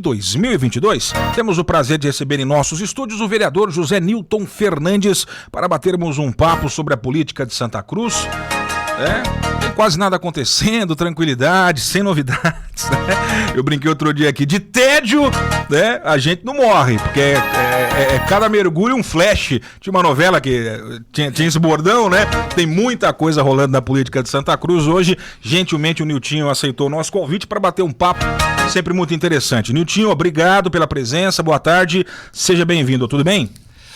2022, temos o prazer de receber em nossos estúdios o vereador José Nilton Fernandes para batermos um papo sobre a política de Santa Cruz. Tem quase nada acontecendo, tranquilidade, sem novidades, né? Eu brinquei outro dia aqui, de tédio, né? A gente não morre, porque cada mergulho um flash. Tinha uma novela que tinha esse bordão, né? Tem muita coisa rolando na política de Santa Cruz. Hoje, gentilmente, o Niltinho aceitou o nosso convite para bater um papo sempre muito interessante. Niltinho, obrigado pela presença, boa tarde, seja bem-vindo, tudo bem?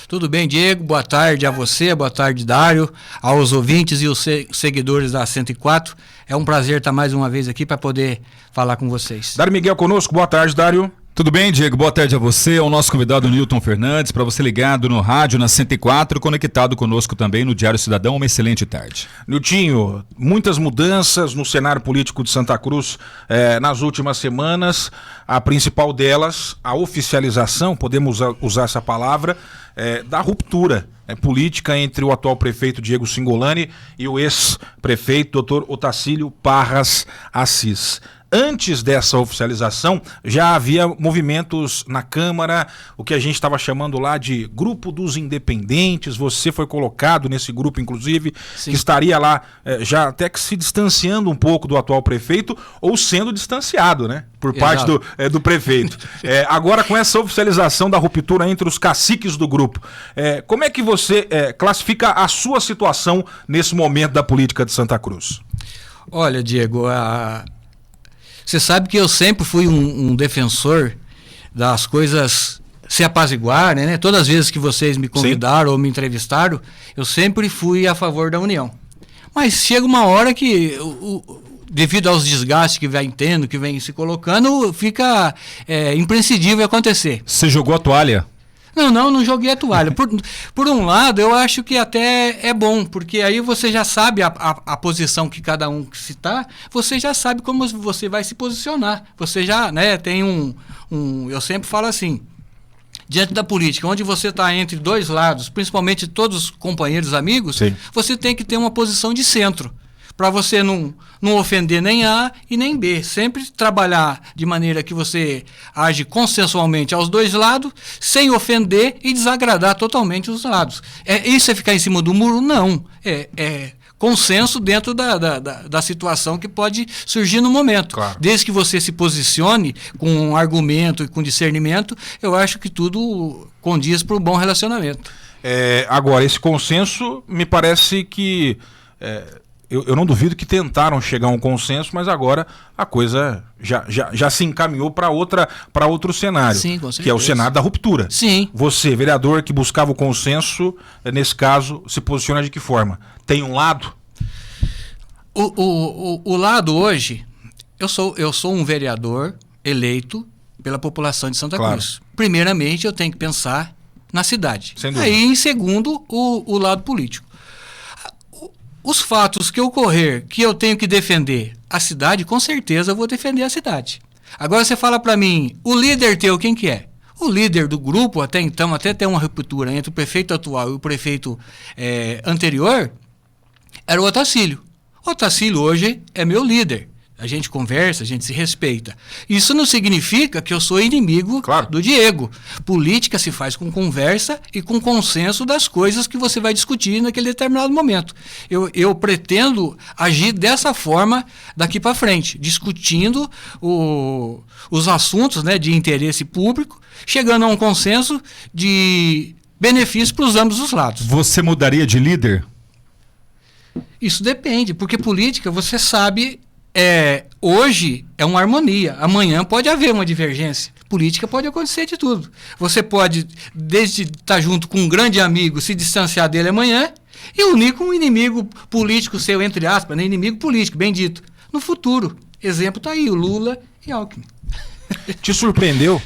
Tudo bem, Diego, boa tarde a você, boa tarde, Dário, aos ouvintes e os seguidores da 104. É um prazer estar mais uma vez aqui para poder falar com vocês. Dário Miguel conosco, boa tarde, Dário. Tudo bem, Diego? Boa tarde a você, ao nosso convidado Nilton Fernandes, para você ligado no rádio na 104, conectado conosco também no Diário Cidadão. Uma excelente tarde. Niltinho, muitas mudanças no cenário político de Santa Cruz nas últimas semanas. A principal delas, a oficialização, podemos usar essa palavra, da ruptura política entre o atual prefeito Diego Cingolani e o ex-prefeito Dr. Otacílio Parras Assis. Antes dessa oficialização, já havia movimentos na Câmara, o que a gente estava chamando lá de Grupo dos Independentes. Você foi colocado nesse grupo, inclusive, sim, que estaria lá já até que se distanciando um pouco do atual prefeito, ou sendo distanciado, né, por parte do prefeito. Agora, com essa oficialização da ruptura entre os caciques do grupo, como é que você classifica a sua situação nesse momento da política de Santa Cruz? Olha, Diego, você sabe que eu sempre fui um defensor das coisas se apaziguarem, né? Todas as vezes que vocês me convidaram, sim, ou me entrevistaram, eu sempre fui a favor da união. Mas chega uma hora que, devido aos desgastes que vem tendo, que vem se colocando, fica imprescindível acontecer. Você jogou a toalha? Não joguei a toalha. Por um lado, eu acho que até é bom, porque aí você já sabe a posição que cada um se está, você já sabe como você vai se posicionar. Você já, né, tem eu sempre falo assim, diante da política, onde você está entre dois lados, principalmente todos os companheiros, amigos, sim, você tem que ter uma posição de centro, para você não ofender nem A e nem B. Sempre trabalhar de maneira que você age consensualmente aos dois lados, sem ofender e desagradar totalmente os lados. Isso é ficar em cima do muro? Não. É consenso dentro da situação que pode surgir no momento. Claro. Desde que você se posicione com um argumento e com discernimento, eu acho que tudo condiz para um bom relacionamento. Agora, esse consenso me parece que... Eu não duvido que tentaram chegar a um consenso, mas agora a coisa já se encaminhou para outro cenário, sim, com certeza, que é o cenário da ruptura. Sim. Você, vereador que buscava o consenso, nesse caso, se posiciona de que forma? Tem um lado? O lado hoje, eu sou um vereador eleito pela população de Santa Cruz. Claro. Primeiramente, eu tenho que pensar na cidade. Sem dúvida. Aí, em segundo, o lado político. Os fatos que ocorrer, que eu tenho que defender a cidade, com certeza eu vou defender a cidade. Agora você fala para mim, o líder teu, quem que é? O líder do grupo, até então, até tem uma ruptura entre o prefeito atual e o prefeito anterior, era o Otacílio. O Otacílio hoje é meu líder. A gente conversa, a gente se respeita. Isso não significa que eu sou inimigo, claro, do Diego. Política se faz com conversa e com consenso das coisas que você vai discutir naquele determinado momento. Eu pretendo agir dessa forma daqui para frente, discutindo os assuntos, né, de interesse público, chegando a um consenso de benefício para os ambos os lados. Você mudaria de líder? Isso depende, porque política, você sabe... hoje é uma harmonia, amanhã pode haver uma divergência. Política pode acontecer de tudo. Você pode, desde estar junto com um grande amigo, se distanciar dele amanhã e unir com um inimigo político seu, entre aspas, né? Inimigo político, bem dito, no futuro. Exemplo está aí, o Lula e Alckmin. Te surpreendeu?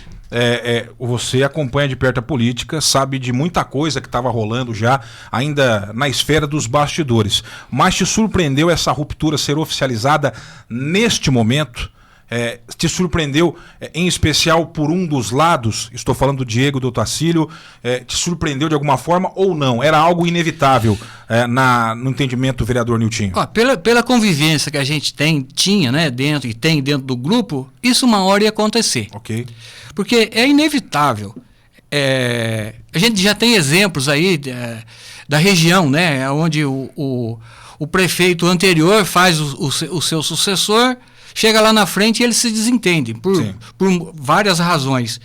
Você acompanha de perto a política, sabe de muita coisa que estava rolando já, ainda na esfera dos bastidores. Mas te surpreendeu essa ruptura ser oficializada neste momento? te surpreendeu, em especial por um dos lados, estou falando do Diego, do Otacílio, te surpreendeu de alguma forma ou não? Era algo inevitável no entendimento do vereador Niltinho? Pela convivência que a gente tinha, né, dentro do grupo, isso uma hora ia acontecer. Ok. Porque é inevitável. A gente já tem exemplos aí da região, né, onde o prefeito anterior faz o seu sucessor, chega lá na frente e eles se desentendem por várias razões.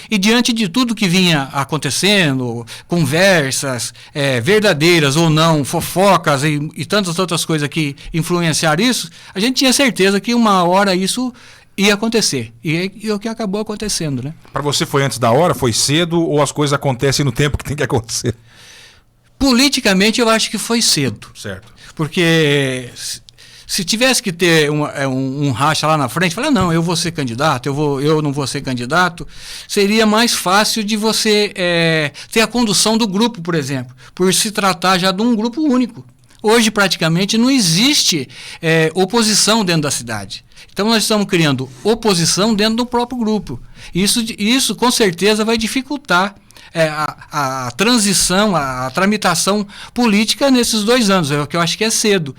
E diante de tudo que vinha acontecendo, conversas verdadeiras ou não, fofocas e tantas outras coisas que influenciaram isso, a gente tinha certeza que uma hora isso ia acontecer. E é o que acabou acontecendo, né? Para você foi antes da hora, foi cedo, ou as coisas acontecem no tempo que tem que acontecer? Politicamente eu acho que foi cedo. Certo. Porque se tivesse que ter um racha lá na frente, falar, não, eu vou ser candidato, eu não vou ser candidato, seria mais fácil de você ter a condução do grupo, por exemplo, por se tratar já de um grupo único. Hoje, praticamente, não existe oposição dentro da cidade. Então, nós estamos criando oposição dentro do próprio grupo. Isso com certeza, vai dificultar a transição, a tramitação política nesses 2 anos, que eu acho que é cedo.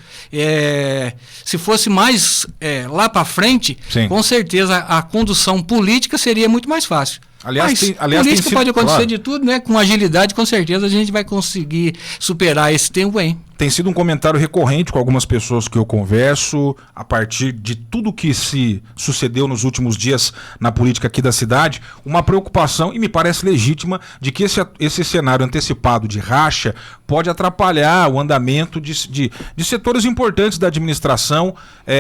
Se fosse mais lá para frente, sim, com certeza a condução política seria muito mais fácil. Aliás, política pode acontecer de tudo, né? Com agilidade, com certeza a gente vai conseguir superar esse tempo aí. Tem sido um comentário recorrente com algumas pessoas que eu converso, a partir de tudo que se sucedeu nos últimos dias na política aqui da cidade, uma preocupação, e me parece legítima, de que esse cenário antecipado de racha pode atrapalhar o andamento de setores importantes da administração.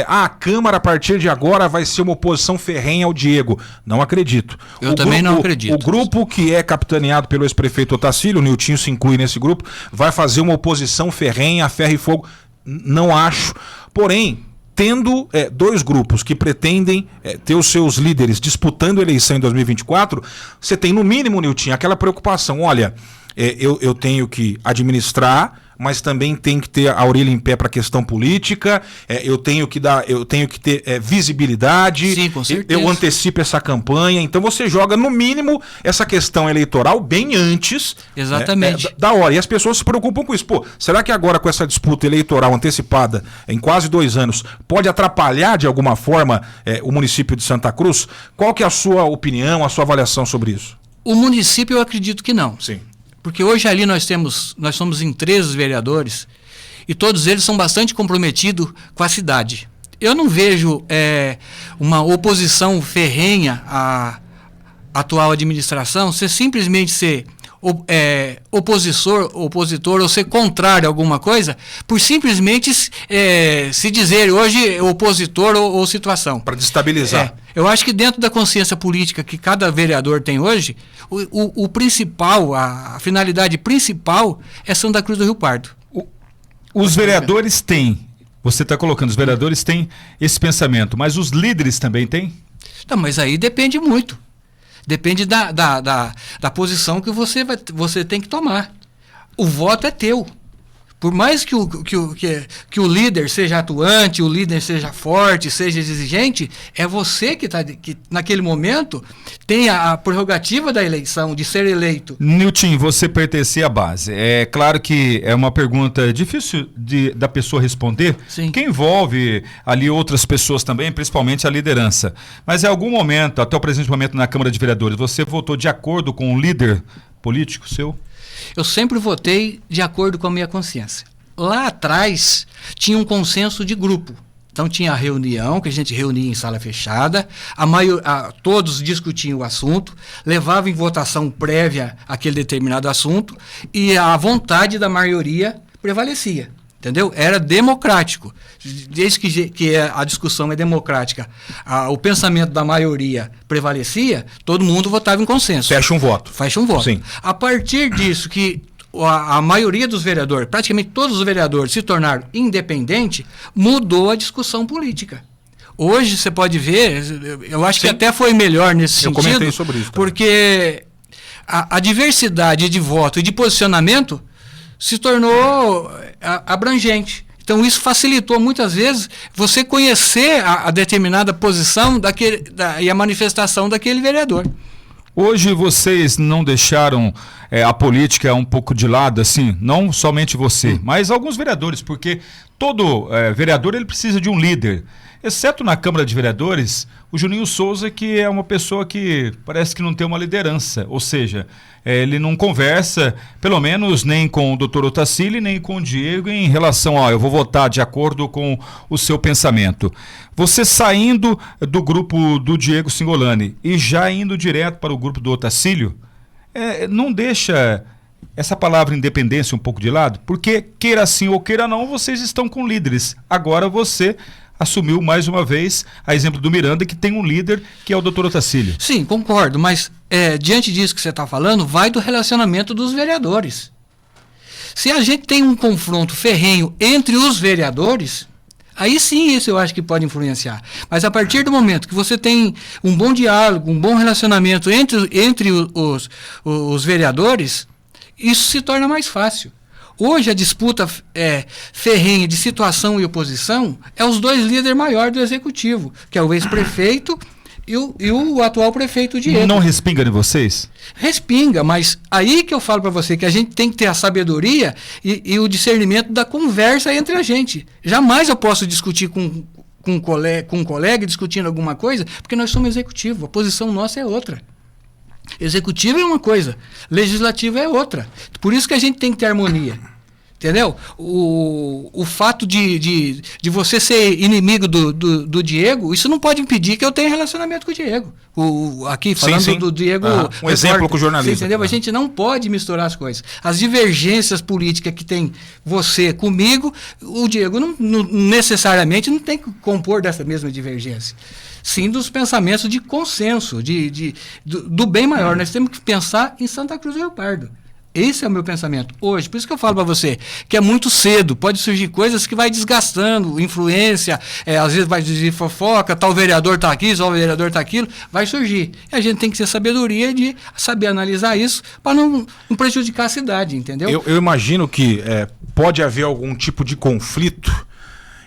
A Câmara, a partir de agora, vai ser uma oposição ferrenha ao Diego. Não acredito. Eu também não acredito. O grupo que é capitaneado pelo ex-prefeito Otacílio, o Niltinho se inclui nesse grupo, vai fazer uma oposição ferrenha a ferro e fogo. Não acho. Porém, tendo 2 grupos que pretendem ter os seus líderes disputando a eleição em 2024, você tem no mínimo, Niltinho, aquela preocupação. Olha, eu tenho que administrar, mas também tem que ter a orelha em pé para a questão política, eu tenho que ter visibilidade. Sim, com certeza. Eu antecipo essa campanha, então você joga no mínimo essa questão eleitoral bem antes. Exatamente. Da hora, e as pessoas se preocupam com isso. Será que agora com essa disputa eleitoral antecipada em quase 2 anos pode atrapalhar de alguma forma o município de Santa Cruz? Qual que é a sua opinião, a sua avaliação sobre isso? O município eu acredito que não. Sim. Porque hoje ali nós somos em 13 vereadores e todos eles são bastante comprometidos com a cidade. Eu não vejo uma oposição ferrenha à atual administração, ser simplesmente ser opositor ou ser contrário a alguma coisa, por simplesmente se dizer hoje opositor ou situação. Para destabilizar. Eu acho que dentro da consciência política que cada vereador tem hoje, o principal, a finalidade principal é Santa Cruz do Rio Pardo. Os vereadores têm, você está colocando, os vereadores têm esse pensamento, mas os líderes também têm? Não, mas aí depende muito. Depende da posição que você tem que tomar. O voto é teu. Por mais que o líder seja atuante, o líder seja forte, seja exigente, é você que naquele momento tem a prerrogativa da eleição, de ser eleito. Niltinho, você pertence à base. É claro que é uma pergunta difícil da pessoa responder, sim, que envolve ali outras pessoas também, principalmente a liderança. Mas em algum momento, até o presente momento na Câmara de Vereadores, você votou de acordo com um líder político seu? Eu sempre votei de acordo com a minha consciência. Lá atrás tinha um consenso de grupo. Então tinha a reunião, que a gente reunia em sala fechada, todos discutiam o assunto, levavam em votação prévia aquele determinado assunto e a vontade da maioria prevalecia. Entendeu? Era democrático. Desde que a discussão é democrática, o pensamento da maioria prevalecia, todo mundo votava em consenso. Fecha um voto. Fecha um voto. Sim. A partir disso que a maioria dos vereadores, praticamente todos os vereadores se tornaram independentes, mudou a discussão política. Hoje você pode ver, eu acho, sim, que até foi melhor nesse sentido. Eu comentei sobre isso. Porque a diversidade de voto e de posicionamento se tornou abrangente. Então, isso facilitou, muitas vezes, você conhecer a determinada posição e a manifestação daquele vereador. Hoje vocês não deixaram a política um pouco de lado, assim, não somente você, mas alguns vereadores, porque todo vereador ele precisa de um líder, exceto na Câmara de Vereadores, o Juninho Souza, que é uma pessoa que parece que não tem uma liderança, ou seja, ele não conversa, pelo menos nem com o Dr. Otacílio, nem com o Diego, em relação a eu vou votar de acordo com o seu pensamento. Você saindo do grupo do Diego Cingolani e já indo direto para o grupo do Otacílio, não deixa essa palavra independência um pouco de lado? Porque queira sim ou queira não, vocês estão com líderes. Agora você assumiu mais uma vez, a exemplo do Miranda, que tem um líder que é o Dr. Otacílio. Sim, concordo, mas diante disso que você está falando, vai do relacionamento dos vereadores. Se a gente tem um confronto ferrenho entre os vereadores, aí sim isso eu acho que pode influenciar. Mas a partir do momento que você tem um bom diálogo, um bom relacionamento entre os vereadores, isso se torna mais fácil. Hoje a disputa ferrenha de situação e oposição é os dois líderes maiores do executivo, que é o ex-prefeito e o atual prefeito Diego. Não respinga de vocês? Respinga, mas aí que eu falo para você que a gente tem que ter a sabedoria e o discernimento da conversa entre a gente. Jamais eu posso discutir com um colega discutindo alguma coisa, porque nós somos executivo, a posição nossa é outra. Executivo é uma coisa, legislativo é outra. Por isso que a gente tem que ter harmonia. Entendeu? O fato de você ser inimigo do Diego, isso não pode impedir que eu tenha relacionamento com o Diego. Aqui, falando sim. Do Diego... um exemplo com o jornalista. Entendeu? A gente não pode misturar as coisas. As divergências políticas que tem você comigo, o Diego não necessariamente não tem que compor dessa mesma divergência. Sim, dos pensamentos de consenso, do bem maior. Nós temos que pensar em Santa Cruz do Rio Pardo. Esse é o meu pensamento hoje. Por isso que eu falo para você que é muito cedo. Pode surgir coisas que vai desgastando, influência, às vezes vai surgir fofoca, tal vereador está aqui, tal vereador está aquilo, vai surgir. E a gente tem que ter sabedoria de saber analisar isso para não prejudicar a cidade, entendeu? Eu imagino que pode haver algum tipo de conflito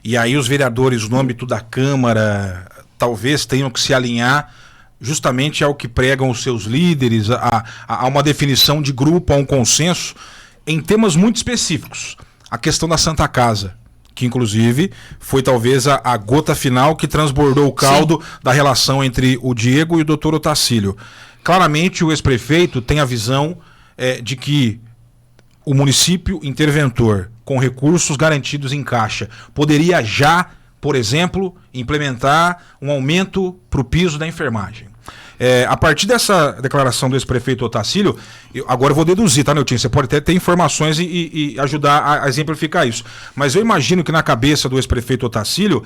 e aí os vereadores, no âmbito da Câmara, talvez tenham que se alinhar justamente ao que pregam os seus líderes, a uma definição de grupo, a um consenso, em temas muito específicos. A questão da Santa Casa, que inclusive foi talvez a gota final que transbordou o caldo sim. da relação entre o Diego e o Dr. Otacílio. Claramente o ex-prefeito tem a visão de que o município interventor, com recursos garantidos em caixa, poderia já, por exemplo, implementar um aumento para o piso da enfermagem. A partir dessa declaração do ex-prefeito Otacílio, agora eu vou deduzir, tá, Neutinho? Você pode até ter informações e ajudar a exemplificar isso. Mas eu imagino que na cabeça do ex-prefeito Otacílio,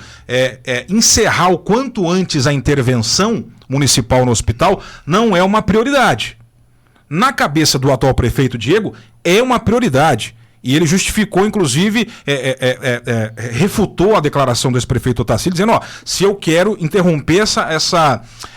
encerrar o quanto antes a intervenção municipal no hospital não é uma prioridade. Na cabeça do atual prefeito Diego, é uma prioridade. E ele justificou, inclusive, refutou a declaração do ex-prefeito Otacílio, dizendo, se eu quero interromper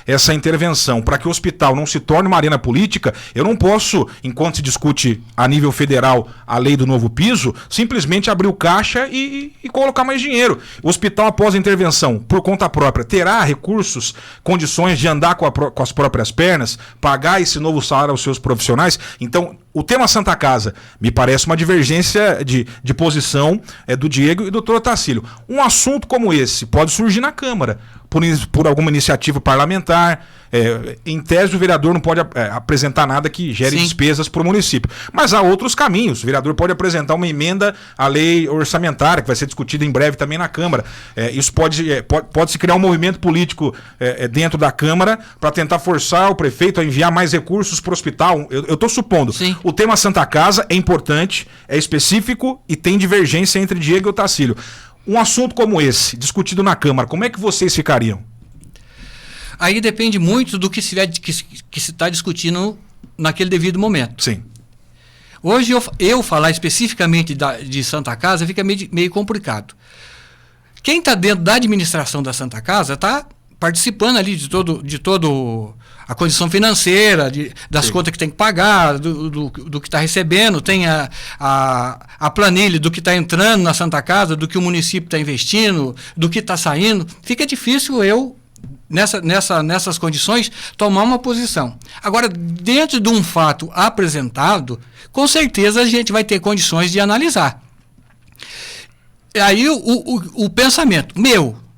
essa intervenção para que o hospital não se torne uma arena política, eu não posso, enquanto se discute a nível federal a lei do novo piso, simplesmente abrir o caixa e colocar mais dinheiro. O hospital, após a intervenção, por conta própria, terá recursos, condições de andar com as próprias pernas, pagar esse novo salário aos seus profissionais. Então, o tema Santa Casa me parece uma divergência de posição do Diego e do Dr. Otacílio. Um assunto como esse pode surgir na Câmara, por alguma iniciativa parlamentar. Em tese, o vereador não pode apresentar nada que gere sim. despesas para o município. Mas há outros caminhos. O vereador pode apresentar uma emenda à lei orçamentária, que vai ser discutida em breve também na Câmara. Isso pode se criar um movimento político dentro da Câmara para tentar forçar o prefeito a enviar mais recursos para o hospital. Eu estou supondo. Sim. O tema Santa Casa é importante, é específico e tem divergência entre Diego e Otacílio. Um assunto como esse, discutido na Câmara, como é que vocês ficariam? Aí depende muito do que se está discutindo naquele devido momento. Sim. Hoje eu falar especificamente de Santa Casa fica meio complicado. Quem está dentro da administração da Santa Casa está participando ali de todo a condição financeira, das contas que tem que pagar, do que está recebendo, tem a planilha do que está entrando na Santa Casa, do que o município está investindo, do que está saindo. Fica difícil eu, nessas condições, tomar uma posição. Agora, dentro de um fato apresentado, com certeza a gente vai ter condições de analisar. Aí o pensamento,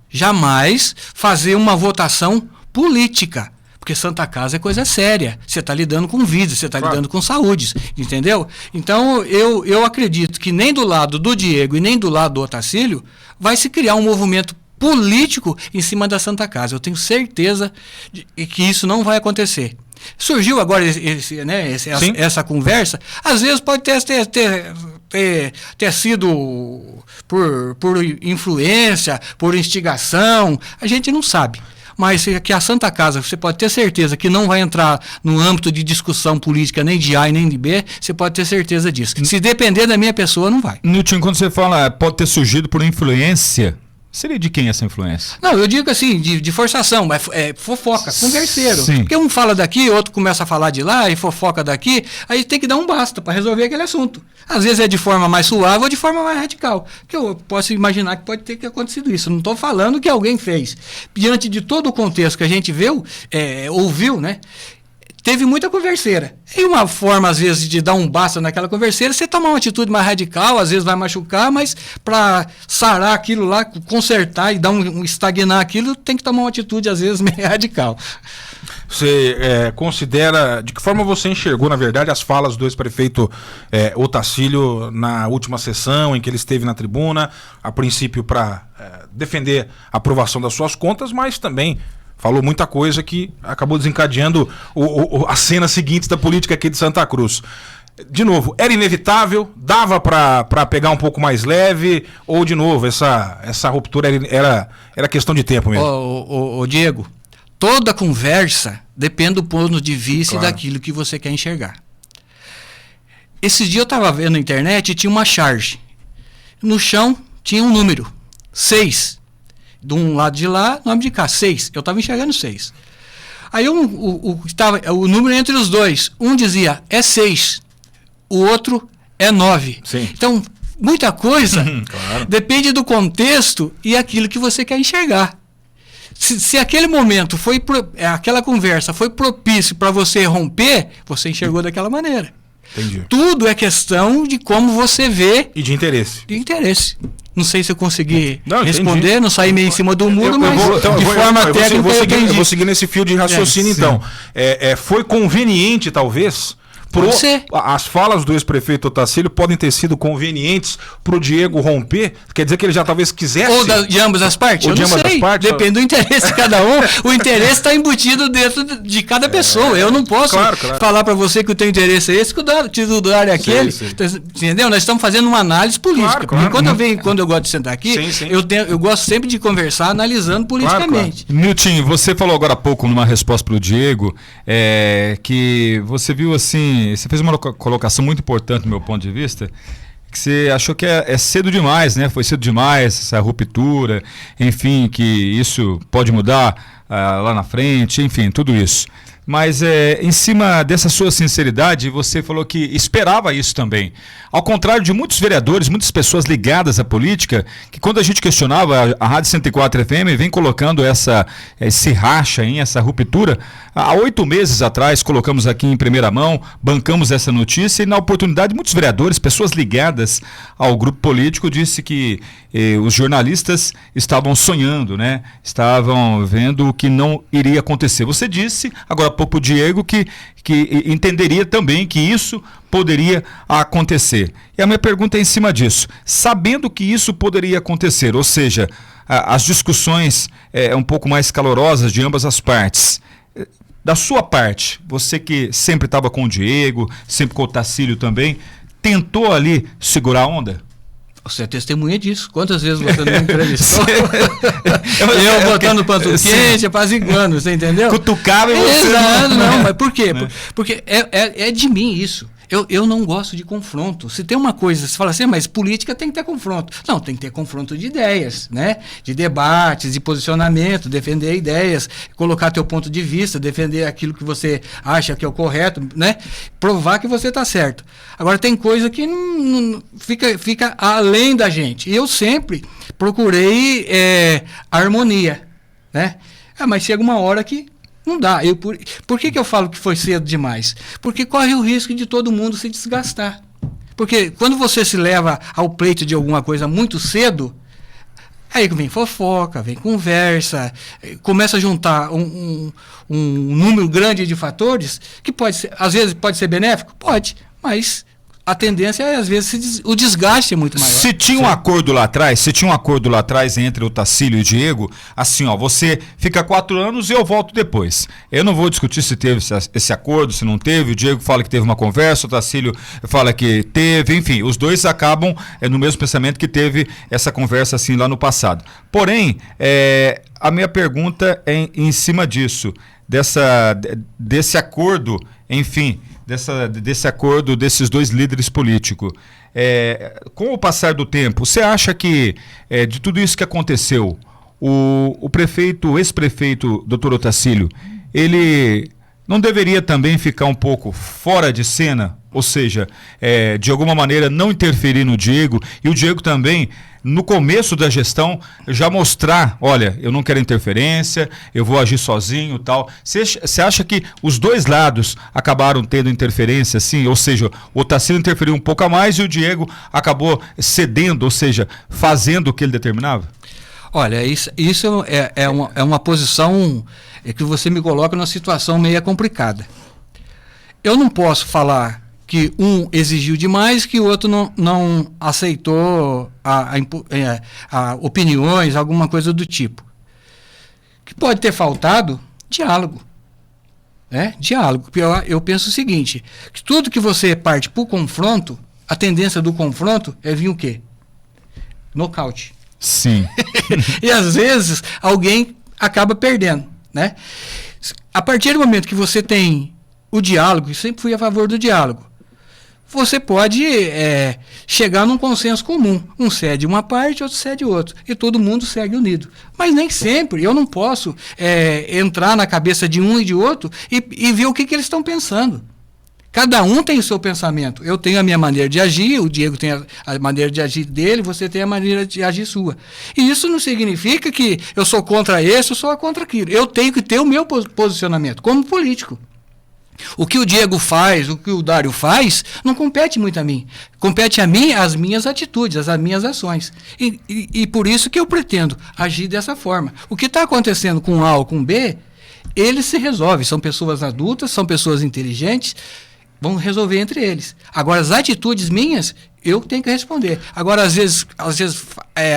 jamais fazer uma votação política, porque Santa Casa é coisa séria, você está lidando com vidas, você está lidando com saúde, entendeu? Então eu acredito que nem do lado do Diego e nem do lado do Otacílio vai se criar um movimento político em cima da Santa Casa. Eu tenho certeza que isso não vai acontecer. Surgiu agora essa conversa, às vezes pode ter sido por influência, por instigação, a gente não sabe. Mas que a Santa Casa, você pode ter certeza que não vai entrar no âmbito de discussão política nem de A e nem de B, você pode ter certeza disso. Se depender da minha pessoa, não vai. Nilton, quando você fala pode ter surgido por influência, seria de quem essa influência? Não, eu digo assim, de forçação, mas fofoca, converseiro. Sim. Porque um fala daqui, outro começa a falar de lá e fofoca daqui, aí tem que dar um basta para resolver aquele assunto. Às vezes é de forma mais suave ou de forma mais radical. Que eu posso imaginar que pode ter acontecido isso. Não estou falando que alguém fez. Diante de todo o contexto que a gente ouviu, né? Teve muita converseira. E uma forma, às vezes, de dar um basta naquela converseira, você tomar uma atitude mais radical, às vezes vai machucar, mas para sarar aquilo lá, consertar e dar estagnar aquilo, tem que tomar uma atitude, às vezes, meio radical. Você considera, de que forma você enxergou, na verdade, as falas do ex-prefeito Otacílio na última sessão, em que ele esteve na tribuna, a princípio para defender a aprovação das suas contas, mas também falou muita coisa que acabou desencadeando as cenas seguintes da política aqui de Santa Cruz. De novo, era inevitável? Dava para pegar um pouco mais leve? Ou, de novo, essa ruptura era questão de tempo mesmo? Ô, Diego, toda conversa depende do ponto de vista e daquilo que você quer enxergar. Esses dias eu estava vendo na internet e tinha uma charge. No chão tinha um número, 6. De um lado de lá, nome de cá, 6. Eu estava enxergando 6. Aí o número entre os dois, um dizia é 6, o outro é 9. Sim. Então, muita coisa depende do contexto e aquilo que você quer enxergar. Se aquele momento aquela conversa foi propício para você romper, você enxergou daquela maneira. Entendi. Tudo é questão de como você vê. E de interesse. De interesse. Não sei se eu consegui responder, entendi. Não saí meio em cima do muro, mas de forma técnica eu vou seguir nesse fio de raciocínio, então. Foi conveniente, talvez... As falas do ex-prefeito Otacílio podem ter sido convenientes para o Diego romper? Quer dizer que ele já talvez quisesse... Ou de ambas as partes? Ou eu não sei. Depende do interesse de cada um. O interesse está embutido dentro de cada pessoa. Eu não posso falar para você que o teu interesse é esse, que o do Dário é aquele. Sim. Entendeu? Nós estamos fazendo uma análise política. Porque quando eu gosto de sentar aqui, eu gosto sempre de conversar analisando politicamente. Nilton, você falou agora há pouco numa resposta para o Diego que você viu assim... Você fez uma colocação muito importante do meu ponto de vista, que você achou que é cedo demais, né? Foi cedo demais essa ruptura, enfim, que isso pode mudar lá na frente, enfim, tudo isso. Mas em cima dessa sua sinceridade, você falou que esperava isso também. Ao contrário de muitos vereadores, muitas pessoas ligadas à política, que quando a gente questionava, a Rádio 104 FM vem colocando esse racha, essa ruptura. Há 8 meses atrás, colocamos aqui em primeira mão, bancamos essa notícia e na oportunidade muitos vereadores, pessoas ligadas ao grupo político, disse que os jornalistas estavam sonhando, né? Estavam vendo o que não iria acontecer. Você disse, agora há pouco, Diego, que entenderia também que isso poderia acontecer. E a minha pergunta é em cima disso. Sabendo que isso poderia acontecer, ou seja, as discussões um pouco mais calorosas de ambas as partes, da sua parte, você que sempre estava com o Diego, sempre com o Otacílio também, tentou ali segurar a onda? Você é testemunha disso. Quantas vezes você não entrevistou? eu botando panto quente, apaziguando, você entendeu? Cutucava e você não, mas por quê? Porque é de mim isso. Eu não gosto de confronto. Se tem uma coisa, você fala assim, mas política tem que ter confronto. Não, tem que ter confronto de ideias, né? De debates, de posicionamento, defender ideias, colocar teu ponto de vista, defender aquilo que você acha que é o correto, né? Provar que você está certo. Agora, tem coisa que não fica além da gente. E eu sempre procurei harmonia, né? Mas chega uma hora que não dá. Por que eu falo que foi cedo demais? Porque corre o risco de todo mundo se desgastar. Porque quando você se leva ao pleito de alguma coisa muito cedo, aí vem fofoca, vem conversa, começa a juntar um número grande de fatores que às vezes pode ser benéfico? Pode, mas a tendência é, às vezes, o desgaste é muito maior. Se tinha um acordo lá atrás entre o Tacílio e o Diego, assim, ó, você fica 4 anos e eu volto depois. Eu não vou discutir se teve esse acordo, se não teve. O Diego fala que teve uma conversa, o Tacílio fala que teve, enfim, os dois acabam no mesmo pensamento que teve essa conversa assim lá no passado. Porém, a minha pergunta é em cima disso, desse acordo, enfim, desse acordo desses dois líderes políticos. Com o passar do tempo, você acha que de tudo isso que aconteceu, o ex-prefeito Dr. Otacílio, ele não deveria também ficar um pouco fora de cena? Ou seja, de alguma maneira não interferir no Diego, e o Diego também, no começo da gestão, já mostrar, olha, eu não quero interferência, eu vou agir sozinho e tal. Você acha que os dois lados acabaram tendo interferência, assim? Ou seja, o Otacílio interferiu um pouco a mais e o Diego acabou cedendo, ou seja, fazendo o que ele determinava? Olha, isso é uma posição que você me coloca numa situação meio complicada. Eu não posso falar que um exigiu demais, que o outro não aceitou opiniões, alguma coisa do tipo. Que pode ter faltado diálogo. Né? Diálogo. Eu penso o seguinte, que tudo que você parte para o confronto, a tendência do confronto é vir o quê? Nocaute. Sim. E às vezes alguém acaba perdendo. Né? A partir do momento que você tem o diálogo, eu sempre fui a favor do diálogo, você pode chegar num consenso comum. Um cede uma parte, outro cede outra. E todo mundo segue unido. Mas nem sempre. Eu não posso entrar na cabeça de um e de outro e ver o que eles estão pensando. Cada um tem o seu pensamento. Eu tenho a minha maneira de agir, o Diego tem a maneira de agir dele, você tem a maneira de agir sua. E isso não significa que eu sou contra esse, eu sou contra aquilo. Eu tenho que ter o meu posicionamento como político. O que o Diego faz, o que o Dário faz, não compete muito a mim. Compete a mim as minhas atitudes, as minhas ações. E por isso que eu pretendo agir dessa forma. O que está acontecendo com A ou com B, eles se resolvem. São pessoas adultas, são pessoas inteligentes, vão resolver entre eles. Agora, as atitudes minhas, eu tenho que responder. Agora, às vezes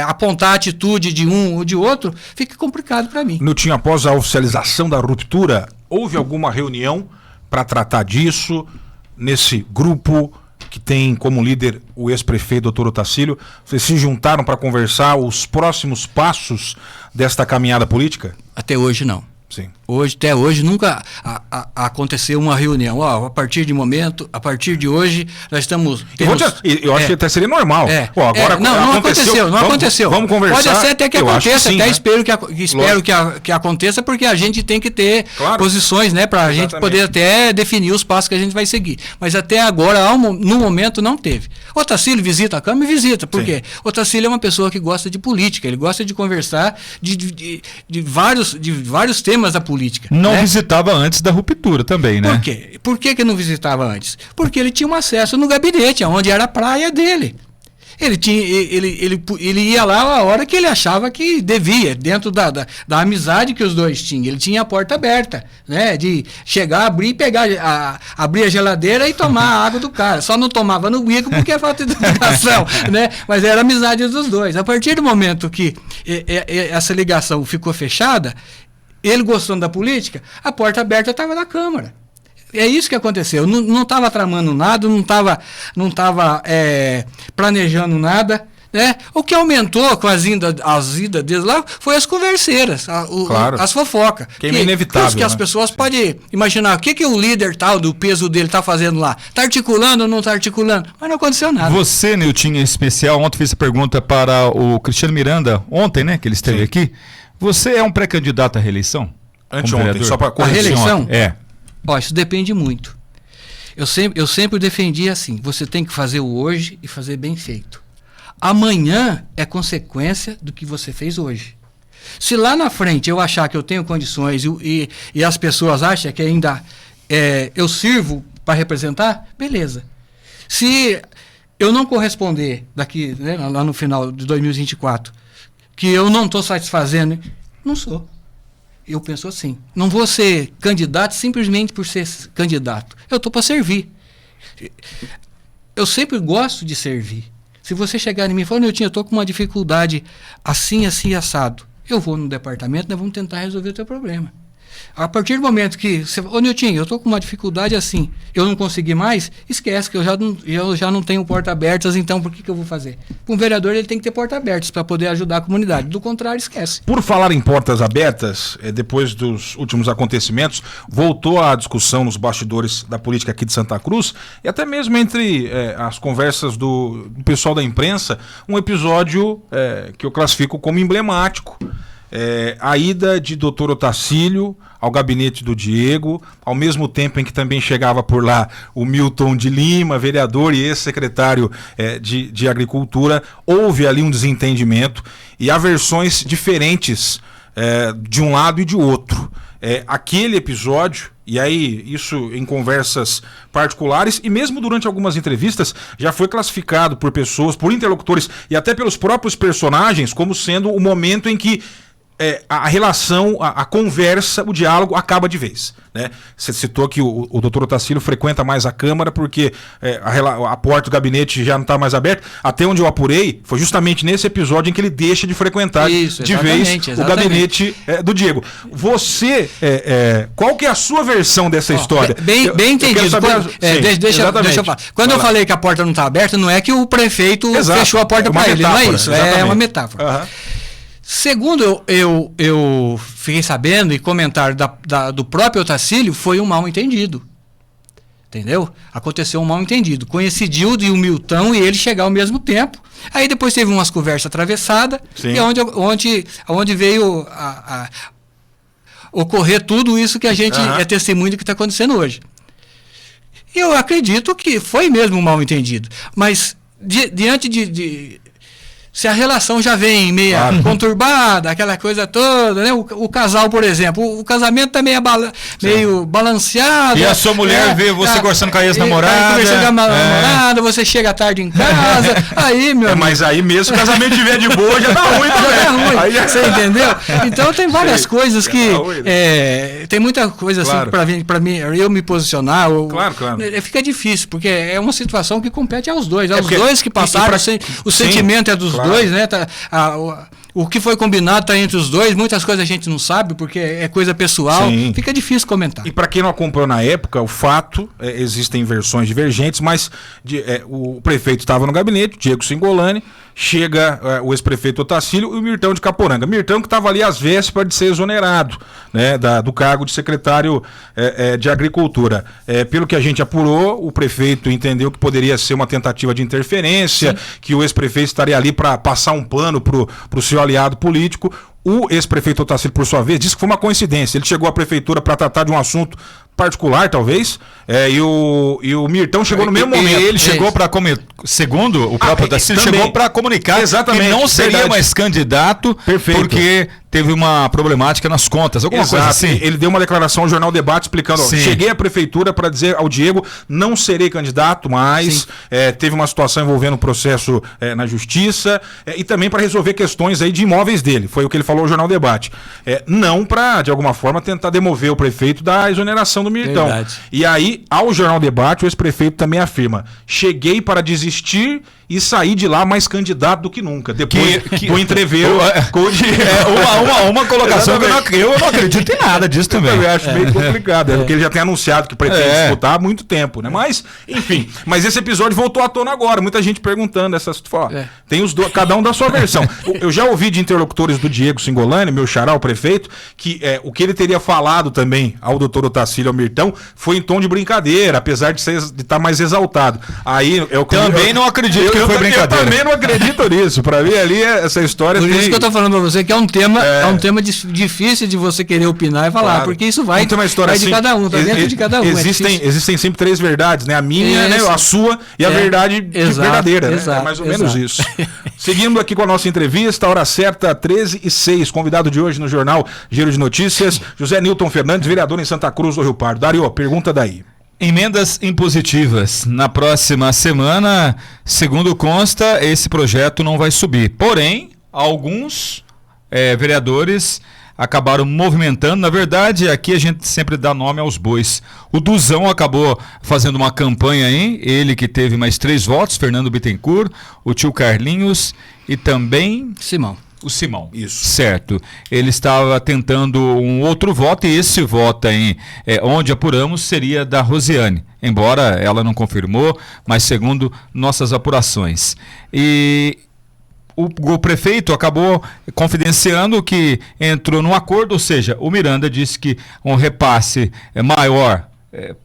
apontar a atitude de um ou de outro, fica complicado para mim. Nilton, após a oficialização da ruptura, houve alguma reunião para tratar disso, nesse grupo que tem como líder o ex-prefeito Dr. Otacílio? Vocês se juntaram para conversar os próximos passos desta caminhada política? Até hoje não. Sim. Até hoje nunca aconteceu uma reunião. A partir de hoje, nós estamos... Eu acho que até seria normal. Agora não aconteceu. Vamos conversar. Pode ser até que aconteça, sim, até né? espero que aconteça, porque a gente tem que ter posições, né, para a gente poder até definir os passos que a gente vai seguir. Mas até agora, no momento, não teve. O Otacílio visita a Câmara e visita. Por quê? O Otacílio é uma pessoa que gosta de política, ele gosta de conversar de vários temas da política. Não visitava antes da ruptura também, né? Por quê? Por que não visitava antes? Porque ele tinha um acesso no gabinete, onde era a praia dele. Ele ia lá a hora que ele achava que devia, dentro da amizade que os dois tinham. Ele tinha a porta aberta, né? De chegar, abrir, abrir a geladeira e tomar a água do cara. Só não tomava no bico porque é falta de educação, né? Mas era a amizade dos dois. A partir do momento que essa ligação ficou fechada, ele gostando da política, a porta aberta estava na Câmara. É isso que aconteceu. Não estava tramando nada, não estava planejando nada. Né? O que aumentou com as idas deles lá foi as converseiras, claro. As fofocas. Que é inevitável. Que as pessoas podem imaginar o que o líder tal, do peso dele, está fazendo lá. Está articulando ou não está articulando? Mas não aconteceu nada. Você, Nilton, em especial, ontem fiz a pergunta para o Cristiano Miranda, ontem, né, que ele esteve aqui. Você é um pré-candidato à reeleição? Anteontem, só para corrigir. A reeleição? É. Ó, isso depende muito. Eu sempre defendi assim, você tem que fazer o hoje e fazer bem feito. Amanhã é consequência do que você fez hoje. Se lá na frente eu achar que eu tenho condições e as pessoas acham que ainda eu sirvo para representar, beleza. Se eu não corresponder daqui, né, lá no final de 2024, que eu não estou satisfazendo, não sou. Eu penso assim, não vou ser candidato simplesmente por ser candidato. Eu estou para servir. Eu sempre gosto de servir. Se você chegar em mim e falar, Nilton, eu estou com uma dificuldade assim, assim, assado. Eu vou no departamento, nós vamos tentar resolver o teu problema. A partir do momento que você fala, Nilton, eu estou com uma dificuldade assim, eu não consegui mais, esquece que eu já não tenho portas abertas, então por que eu vou fazer? Um vereador ele tem que ter portas abertas para poder ajudar a comunidade, do contrário, esquece. Por falar em portas abertas, depois dos últimos acontecimentos, voltou a discussão nos bastidores da política aqui de Santa Cruz, e até mesmo entre as conversas do pessoal da imprensa, um episódio que eu classifico como emblemático. A ida de Dr. Otacílio ao gabinete do Diego, ao mesmo tempo em que também chegava por lá o Milton de Lima, vereador e ex-secretário de Agricultura, houve ali um desentendimento e há versões diferentes de um lado e de outro. Aquele episódio, e aí isso em conversas particulares e mesmo durante algumas entrevistas, já foi classificado por pessoas, por interlocutores e até pelos próprios personagens como sendo o momento em que a relação, a conversa, o diálogo acaba de vez, né? Você citou que o doutor Otacílio frequenta mais a Câmara porque a porta do gabinete já não está mais aberta. Até onde eu apurei, foi justamente nesse episódio em que ele deixa de frequentar de vez o gabinete do Diego. Você, qual que é a sua versão dessa história? Bem entendido. Deixa eu falar. Quando eu falei que a porta não está aberta, não é que o prefeito fechou a porta para ele, não é isso, é uma metáfora. Uhum. Segundo eu fiquei sabendo, e comentário do próprio Otacílio, foi um mal-entendido. Entendeu? Aconteceu um mal-entendido. Coincidiu de o Milton e ele chegar ao mesmo tempo. Aí depois teve umas conversas atravessadas, e onde veio a ocorrer tudo isso que a gente é testemunho do que está acontecendo hoje. Eu acredito que foi mesmo um mal-entendido. Mas, diante se a relação já vem meio conturbada, aquela coisa toda, né? O casal, por exemplo, o casamento está meio balanceado. E a sua mulher vê você conversando com a ex-namorada. Conversando com a namorada, você chega à tarde em casa, aí, meu amigo. Mas aí mesmo, se o casamento estiver de boa, já tá ruim também. Já tá ruim, aí, você entendeu? Então tem várias coisas que... tem muita coisa assim para mim, eu me posicionar. Claro. Fica difícil, porque é uma situação que compete aos dois. Aos dois que passaram, o sentimento é dos dois, né? O que foi combinado está entre os dois, muitas coisas a gente não sabe, porque é coisa pessoal, fica difícil comentar. E para quem não acompanhou na época, o fato, existem versões divergentes, mas o prefeito estava no gabinete, Diego Singolani, chega o ex-prefeito Otacílio e o Mirtão de Caporanga. Mirtão que estava ali às vésperas de ser exonerado, né, do cargo de secretário de Agricultura. Pelo que a gente apurou, o prefeito entendeu que poderia ser uma tentativa de interferência, que o ex-prefeito estaria ali para passar um pano para o seu aliado político. O ex-prefeito Otacílio, por sua vez, disse que foi uma coincidência. Ele chegou à prefeitura para tratar de um assunto particular, talvez, e o Mirtão chegou no mesmo momento. Ele chegou para, segundo o próprio Otacílio, chegou para comunicar que não seria mais candidato, porque teve uma problemática nas contas, alguma coisa assim. Ele deu uma declaração ao Jornal Debate explicando, cheguei à prefeitura para dizer ao Diego, não serei candidato, mas teve uma situação envolvendo um processo na justiça, e também para resolver questões aí de imóveis dele, foi o que ele falou ao Jornal Debate. Não para, de alguma forma, tentar demover o prefeito da exoneração do Mirtão. E aí, ao Jornal Debate, o ex-prefeito também afirma, cheguei para desistir e sair de lá mais candidato do que nunca, depois do entreveiro. Uma colocação que eu não acredito em nada disso também. Eu acho meio complicado, porque ele já tem anunciado que pretende disputar há muito tempo, né? Mas, enfim, esse episódio voltou à tona agora, muita gente perguntando tem os dois, cada um da sua versão. Eu já ouvi de interlocutores do Diego Singolani, meu xará, o prefeito, que o que ele teria falado também ao doutor Otacílio, ao Mirtão, foi em tom de brincadeira, apesar de estar mais exaltado. Aí eu também não acredito que foi brincadeira. Eu também não acredito nisso. Para mim ali essa história. Por isso que eu tô falando para você que é um tema difícil de você querer opinar e falar, claro. Porque isso vai de cada um, tá dentro de cada um. Existem sempre 3 verdades, né? A minha, né? A sua e a verdade verdadeira. Né? É mais ou menos isso. Seguindo aqui com a nossa entrevista, hora certa, 13h06. Convidado de hoje no Jornal Giro de Notícias, José Nilton Fernandes, vereador em Santa Cruz do Rio Pardo. Dario, pergunta daí. Emendas impositivas. Na próxima semana, segundo consta, esse projeto não vai subir. Porém, alguns vereadores acabaram movimentando. Na verdade, aqui a gente sempre dá nome aos bois. O Duzão acabou fazendo uma campanha aí, ele que teve mais 3 votos, Fernando Bittencourt, o tio Carlinhos e também... O Simão. Isso. Certo. Ele estava tentando um outro voto e esse voto aí, onde apuramos, seria da Rosiane. Embora ela não confirmou, mas segundo nossas apurações. E o prefeito acabou confidenciando que entrou num acordo, ou seja, o Miranda disse que um repasse maior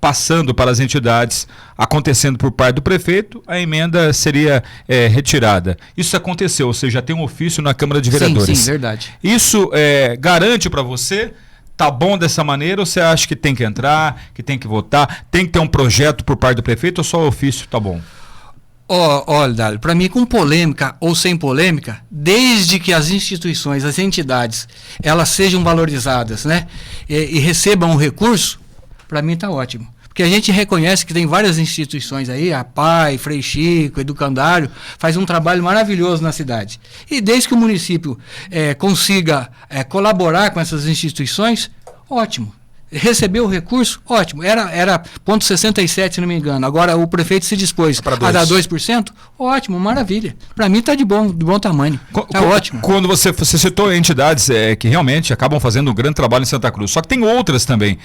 passando para as entidades, acontecendo por parte do prefeito, a emenda seria retirada. Isso aconteceu, ou seja, tem um ofício na Câmara de Vereadores. Sim, verdade. Isso garante para você, tá bom dessa maneira, ou você acha que tem que entrar, que tem que votar, tem que ter um projeto por parte do prefeito, ou só o ofício tá bom? Olha, Dálio, para mim, com polêmica ou sem polêmica, desde que as instituições, as entidades, elas sejam valorizadas, né, e recebam um recurso, para mim está ótimo. Porque a gente reconhece que tem várias instituições aí, a PAI, Frei Chico, Educandário, faz um trabalho maravilhoso na cidade. E desde que o município consiga colaborar com essas instituições, ótimo. Recebeu o recurso, ótimo. Era 0,67, se não me engano. Agora o prefeito se dispôs a dar 2%, ótimo, maravilha. Para mim está de bom tamanho. Está ótimo. Quando você citou entidades que realmente acabam fazendo um grande trabalho em Santa Cruz, só que tem outras também.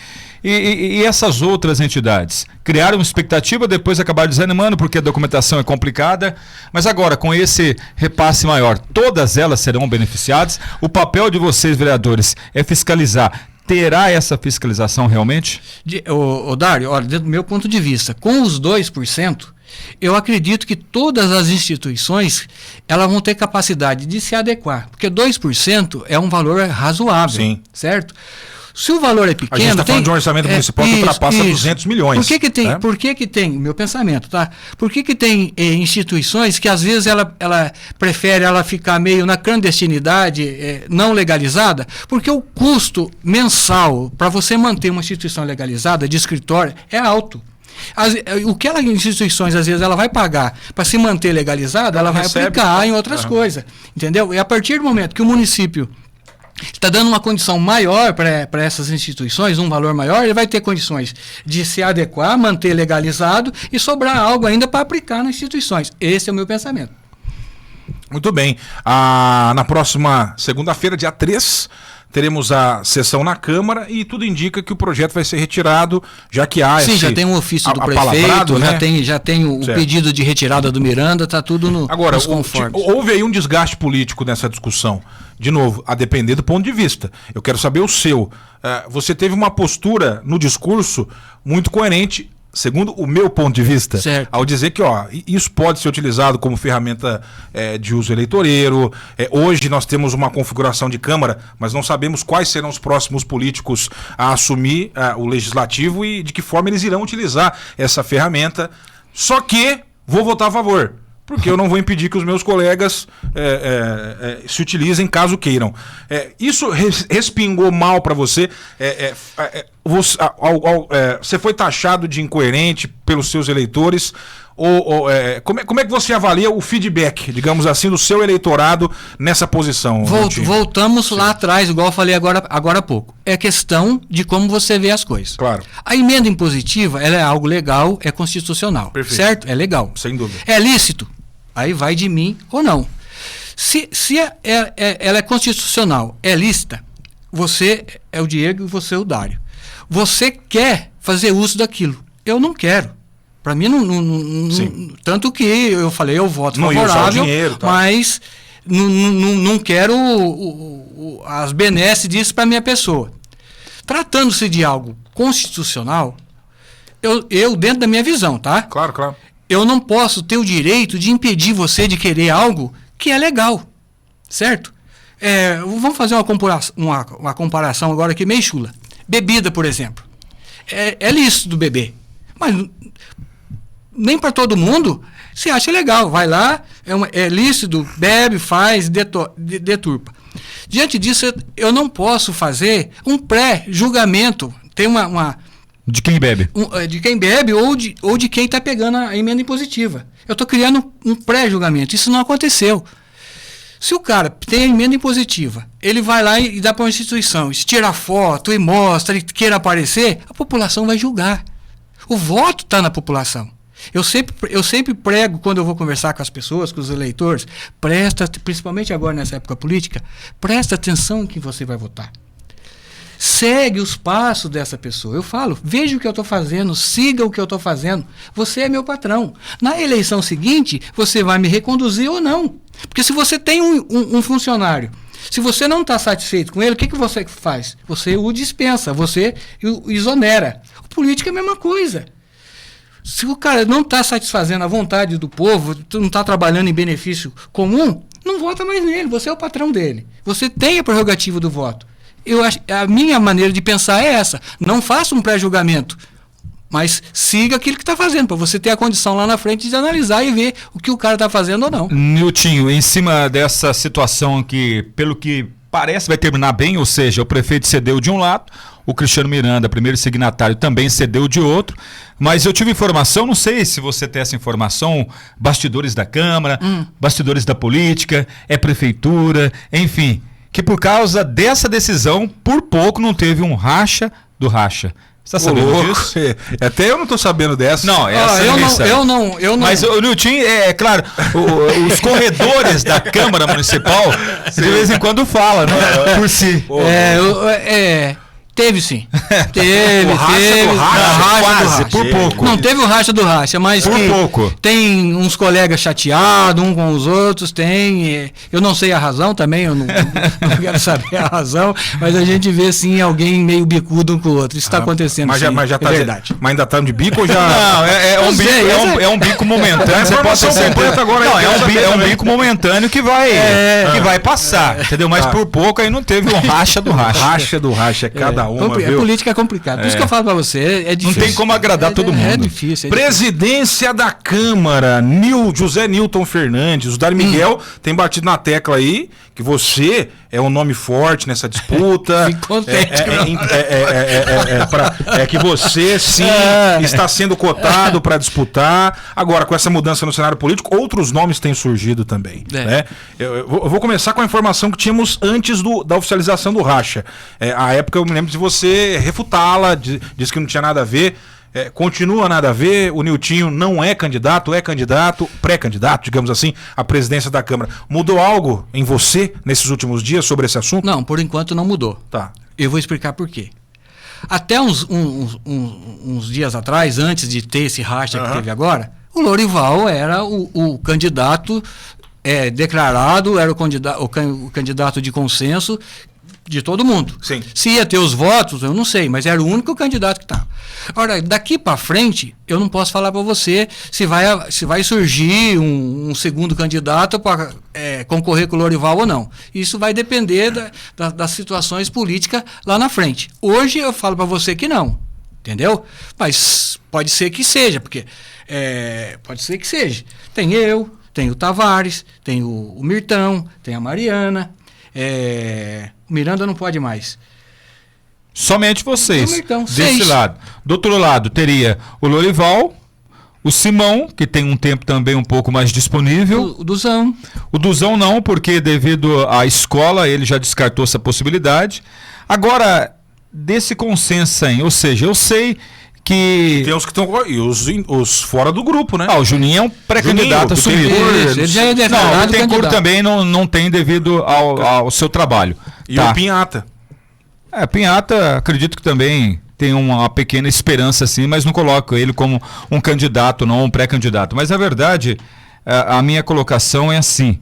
E essas outras entidades criaram uma expectativa, depois acabaram desanimando porque a documentação é complicada. Mas agora, com esse repasse maior, todas elas serão beneficiadas. O papel de vocês, vereadores, é fiscalizar. Terá essa fiscalização realmente? Dário, olha, do meu ponto de vista, com os 2%, eu acredito que todas as instituições elas vão ter capacidade de se adequar, porque 2% é um valor razoável, sim, certo? Se o valor é pequeno... A gente está falando de um orçamento municipal que ultrapassa 200 milhões. Por que tem, meu pensamento, tá? Por que tem instituições que às vezes ela prefere ficar meio na clandestinidade, não legalizada? Porque o custo mensal para você manter uma instituição legalizada de escritório é alto. O que as instituições, às vezes, ela vai pagar para se manter legalizada, ela vai aplicar em outras coisas, entendeu? E a partir do momento que o município está dando uma condição maior para essas instituições, um valor maior, ele vai ter condições de se adequar, manter legalizado e sobrar algo ainda para aplicar nas instituições. Esse é o meu pensamento. Muito bem. Na próxima segunda-feira, dia 3, teremos a sessão na Câmara e tudo indica que o projeto vai ser retirado, já que há já tem um ofício do prefeito, né? já tem o pedido de retirada do Miranda, está tudo nos conformes. Houve aí um desgaste político nessa discussão. De novo, a depender do ponto de vista. Eu quero saber o seu. Você teve uma postura no discurso muito coerente, segundo o meu ponto de vista, certo, ao dizer que isso pode ser utilizado como ferramenta de uso eleitoreiro. Hoje nós temos uma configuração de Câmara, mas não sabemos quais serão os próximos políticos a assumir o Legislativo e de que forma eles irão utilizar essa ferramenta. Só que vou votar a favor, porque eu não vou impedir que os meus colegas se utilizem caso queiram. Isso respingou mal para você? Você foi taxado de incoerente pelos seus eleitores? Como é que você avalia o feedback, digamos assim, do seu eleitorado nessa posição? Voltamos lá atrás, igual eu falei agora há pouco. É questão de como você vê as coisas. Claro. A emenda impositiva, ela é algo legal, é constitucional. Perfeito. Certo? É legal. Sem dúvida. É lícito? Aí vai de mim ou não. Se ela é constitucional, é lícita, você é o Diego e você é o Dário. Você quer fazer uso daquilo. Eu não quero. Para mim, tanto que eu falei, eu voto favorável, dinheiro, tá? Mas não quero as benesses disso para minha pessoa. Tratando-se de algo constitucional, eu, dentro da minha visão, tá? Claro. Eu não posso ter o direito de impedir você de querer algo que é legal, certo? Vamos fazer uma comparação agora aqui meio chula. Bebida, por exemplo. É lícito beber, mas nem para todo mundo se acha legal. Vai lá, é lícito, bebe, faz, deturpa. Diante disso, eu não posso fazer um pré-julgamento. Tem uma de quem bebe. De quem bebe ou de quem está pegando a emenda impositiva. Eu estou criando um pré-julgamento. Isso não aconteceu. Se o cara tem a emenda impositiva, ele vai lá e dá para uma instituição, tira foto e mostra, e queira aparecer, a população vai julgar. O voto está na população. Eu sempre prego, quando eu vou conversar com as pessoas, com os eleitores, principalmente agora nessa época política, presta atenção em quem você vai votar. Segue os passos dessa pessoa. Eu falo, veja o que eu estou fazendo, siga o que eu estou fazendo. Você é meu patrão. Na eleição seguinte, você vai me reconduzir ou não. Porque se você tem um funcionário, se você não está satisfeito com ele, o que você faz? Você o dispensa, você o exonera. O político é a mesma coisa. Se o cara não está satisfazendo a vontade do povo, não está trabalhando em benefício comum, não vota mais nele, você é o patrão dele. Você tem a prerrogativa do voto. A minha maneira de pensar é essa. Não faça um pré-julgamento, mas siga aquilo que está fazendo, para você ter a condição lá na frente de analisar e ver o que o cara está fazendo ou não. Niltinho, em cima dessa situação que, pelo que parece, vai terminar bem, ou seja, o prefeito cedeu de um lado, o Cristiano Miranda, primeiro signatário, também cedeu de outro, mas eu tive informação, não sei se você tem essa informação, bastidores da Câmara, bastidores da política, prefeitura, enfim, que por causa dessa decisão, por pouco não teve um racha do racha. Você está sabendo disso? Até eu não estou sabendo dessa. Não, eu não. Mas o Nilton, claro, os corredores da Câmara Municipal, de vez em quando fala, né? Por si. Teve sim. Teve. Quase, por pouco. Não teve o racha do racha, mas por pouco. Tem uns colegas chateados, com os outros, tem. Eu não sei a razão também, eu não quero saber a razão, mas a gente vê sim alguém meio bicudo um com o outro. Isso está acontecendo. Mas já tá verdade. Mas ainda tá de bico ou já. Não, é um bico momentâneo. Você pode ser completa agora. Não, é um bico momentâneo que vai passar, entendeu? Mas por pouco aí não teve um racha do racha. Racha do racha, cada uma, viu? Política é complicado. Por isso que eu falo pra você, é difícil. Não tem como agradar todo mundo. É difícil. Presidência da Câmara, José Nilton Fernandes. O Dário Miguel tem batido na tecla aí que você é um nome forte nessa disputa. Fico contente. Que você sim está sendo cotado para disputar. Agora, com essa mudança no cenário político, outros nomes têm surgido também. Né? Eu vou começar com a informação que tínhamos antes da oficialização do racha. À época eu me lembro de você refutá-la, disse que não tinha nada a ver. Continua nada a ver, o Niltinho não é candidato, pré-candidato, digamos assim, à presidência da Câmara. Mudou algo em você nesses últimos dias sobre esse assunto? Não, por enquanto não mudou. Tá. Eu vou explicar por quê. Até uns dias atrás, antes de ter esse racha que teve agora, o Lorival era o candidato declarado, era o candidato de consenso de todo mundo. Sim. Se ia ter os votos, eu não sei, mas era o único candidato que estava. Agora, daqui para frente, eu não posso falar para você se vai surgir um segundo candidato para concorrer com o Lorival ou não. Isso vai depender das situações políticas lá na frente. Hoje eu falo para você que não, entendeu? Mas pode ser que seja, porque pode ser que seja. Tem eu, tem o Tavares, tem o Mirtão, tem a Mariana, o Miranda não pode mais. Somente vocês, então, desse 6. lado. Do outro lado, teria o Lorival, o Simão, que tem um tempo também um pouco mais disponível. O Duzão. O Duzão não, porque devido à escola ele já descartou essa possibilidade. Agora, desse consenso aí, ou seja, eu sei que... Tem os que estão... E os fora do grupo, né? O Juninho é um pré-candidato assumido. Ele já é declarado Não, o Bittencourt também não tem devido ao seu trabalho. E o Pinhata? Pinhata, acredito que também tem uma pequena esperança, assim, mas não coloco ele como um candidato, não um pré-candidato. Mas, na verdade, a minha colocação é assim.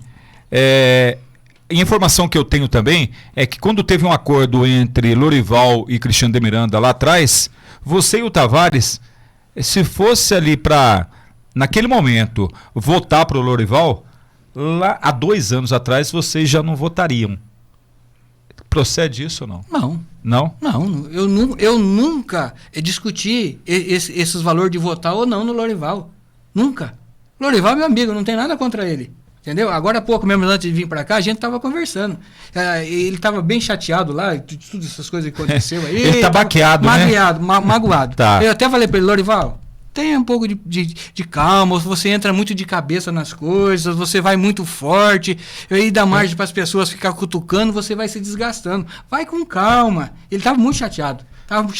A informação que eu tenho também é que quando teve um acordo entre Lorival e Cristiano de Miranda lá atrás, você e o Tavares, se fosse ali para, naquele momento, votar para o Lorival, lá há 2 anos atrás vocês já não votariam. Procede isso ou não? Não. Não? Não, eu nunca discuti esses valores de votar ou não no Lorival. Nunca. Lorival é meu amigo, não tem nada contra ele. Entendeu? Agora há pouco, mesmo antes de vir para cá, a gente estava conversando. Ele estava bem chateado lá, tudo essas coisas que aconteceu aí. Ele está baqueado, né? Magoado. Tá. Eu até falei para ele, Lorival, tenha um pouco de calma, você entra muito de cabeça nas coisas, você vai muito forte, aí dá margem para as pessoas ficar cutucando, você vai se desgastando. Vai com calma. Ele estava muito chateado.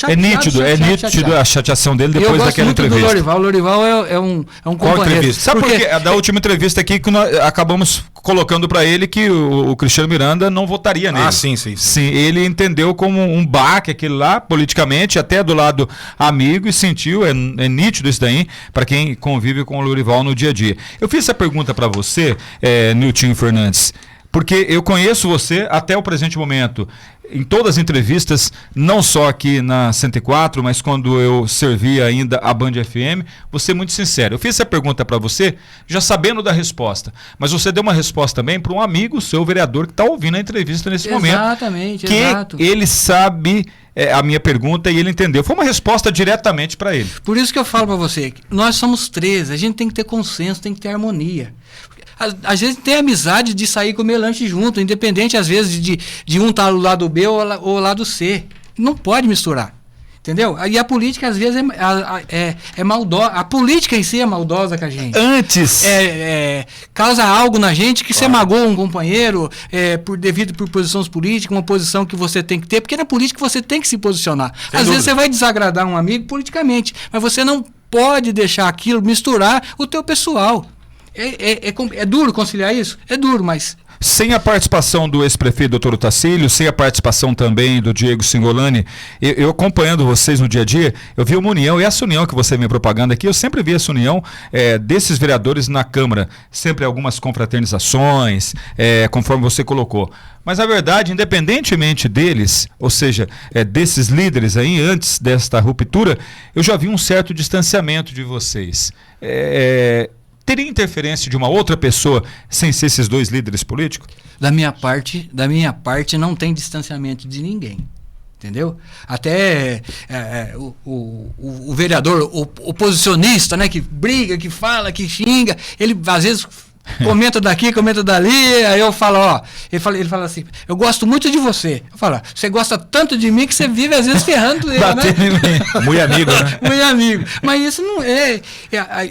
É nítido a chateação dele depois daquela entrevista. O Lorival é um companheiro. Sabe por quê? Da última entrevista aqui que nós acabamos colocando para ele que o Cristiano Miranda não votaria nele. Sim. Sim, ele entendeu como um baque aquele lá, politicamente, até do lado amigo, e sentiu, é nítido isso daí, para quem convive com o Lorival no dia a dia. Eu fiz essa pergunta para você, Niltinho Fernandes, porque eu conheço você até o presente momento, em todas as entrevistas, não só aqui na 104, mas quando eu servia ainda a Band FM, você é muito sincero. Eu fiz essa pergunta para você, já sabendo da resposta, mas você deu uma resposta também para um amigo seu, vereador, que está ouvindo a entrevista nesse momento. Exatamente, que ele sabe a minha pergunta e ele entendeu. Foi uma resposta diretamente para ele. Por isso que eu falo para você, que nós somos 13, a gente tem que ter consenso, tem que ter harmonia. Às vezes tem amizade de sair comer lanche junto, independente às vezes de um estar do lado B ou lado C. Não pode misturar. Entendeu? E a política às vezes é maldosa. A política em si é maldosa com a gente. Antes. Causa algo na gente que você magoa um companheiro devido por posições políticas, uma posição que você tem que ter, porque na política você tem que se posicionar. Às vezes você vai desagradar um amigo politicamente, mas você não pode deixar aquilo misturar o teu pessoal. É duro conciliar isso? É duro, mas... Sem a participação do ex-prefeito Dr. Otacílio, sem a participação também do Diego Singolani, eu acompanhando vocês no dia a dia, eu vi uma união, e essa união que você vem propagando aqui, eu sempre vi essa união desses vereadores na Câmara, sempre algumas confraternizações, conforme você colocou. Mas a verdade, independentemente deles, ou seja, desses líderes aí, antes desta ruptura, eu já vi um certo distanciamento de vocês. Teria interferência de uma outra pessoa sem ser esses 2 líderes políticos? Da minha parte não tem distanciamento de ninguém. Entendeu? Até o vereador oposicionista, né, que briga, que fala, que xinga, ele às vezes comenta daqui, comenta dali, aí eu falo, ele fala assim, eu gosto muito de você. Eu falo, você gosta tanto de mim que você vive às vezes ferrando ele, né? Muito amigo, né? Muito amigo. Mas isso não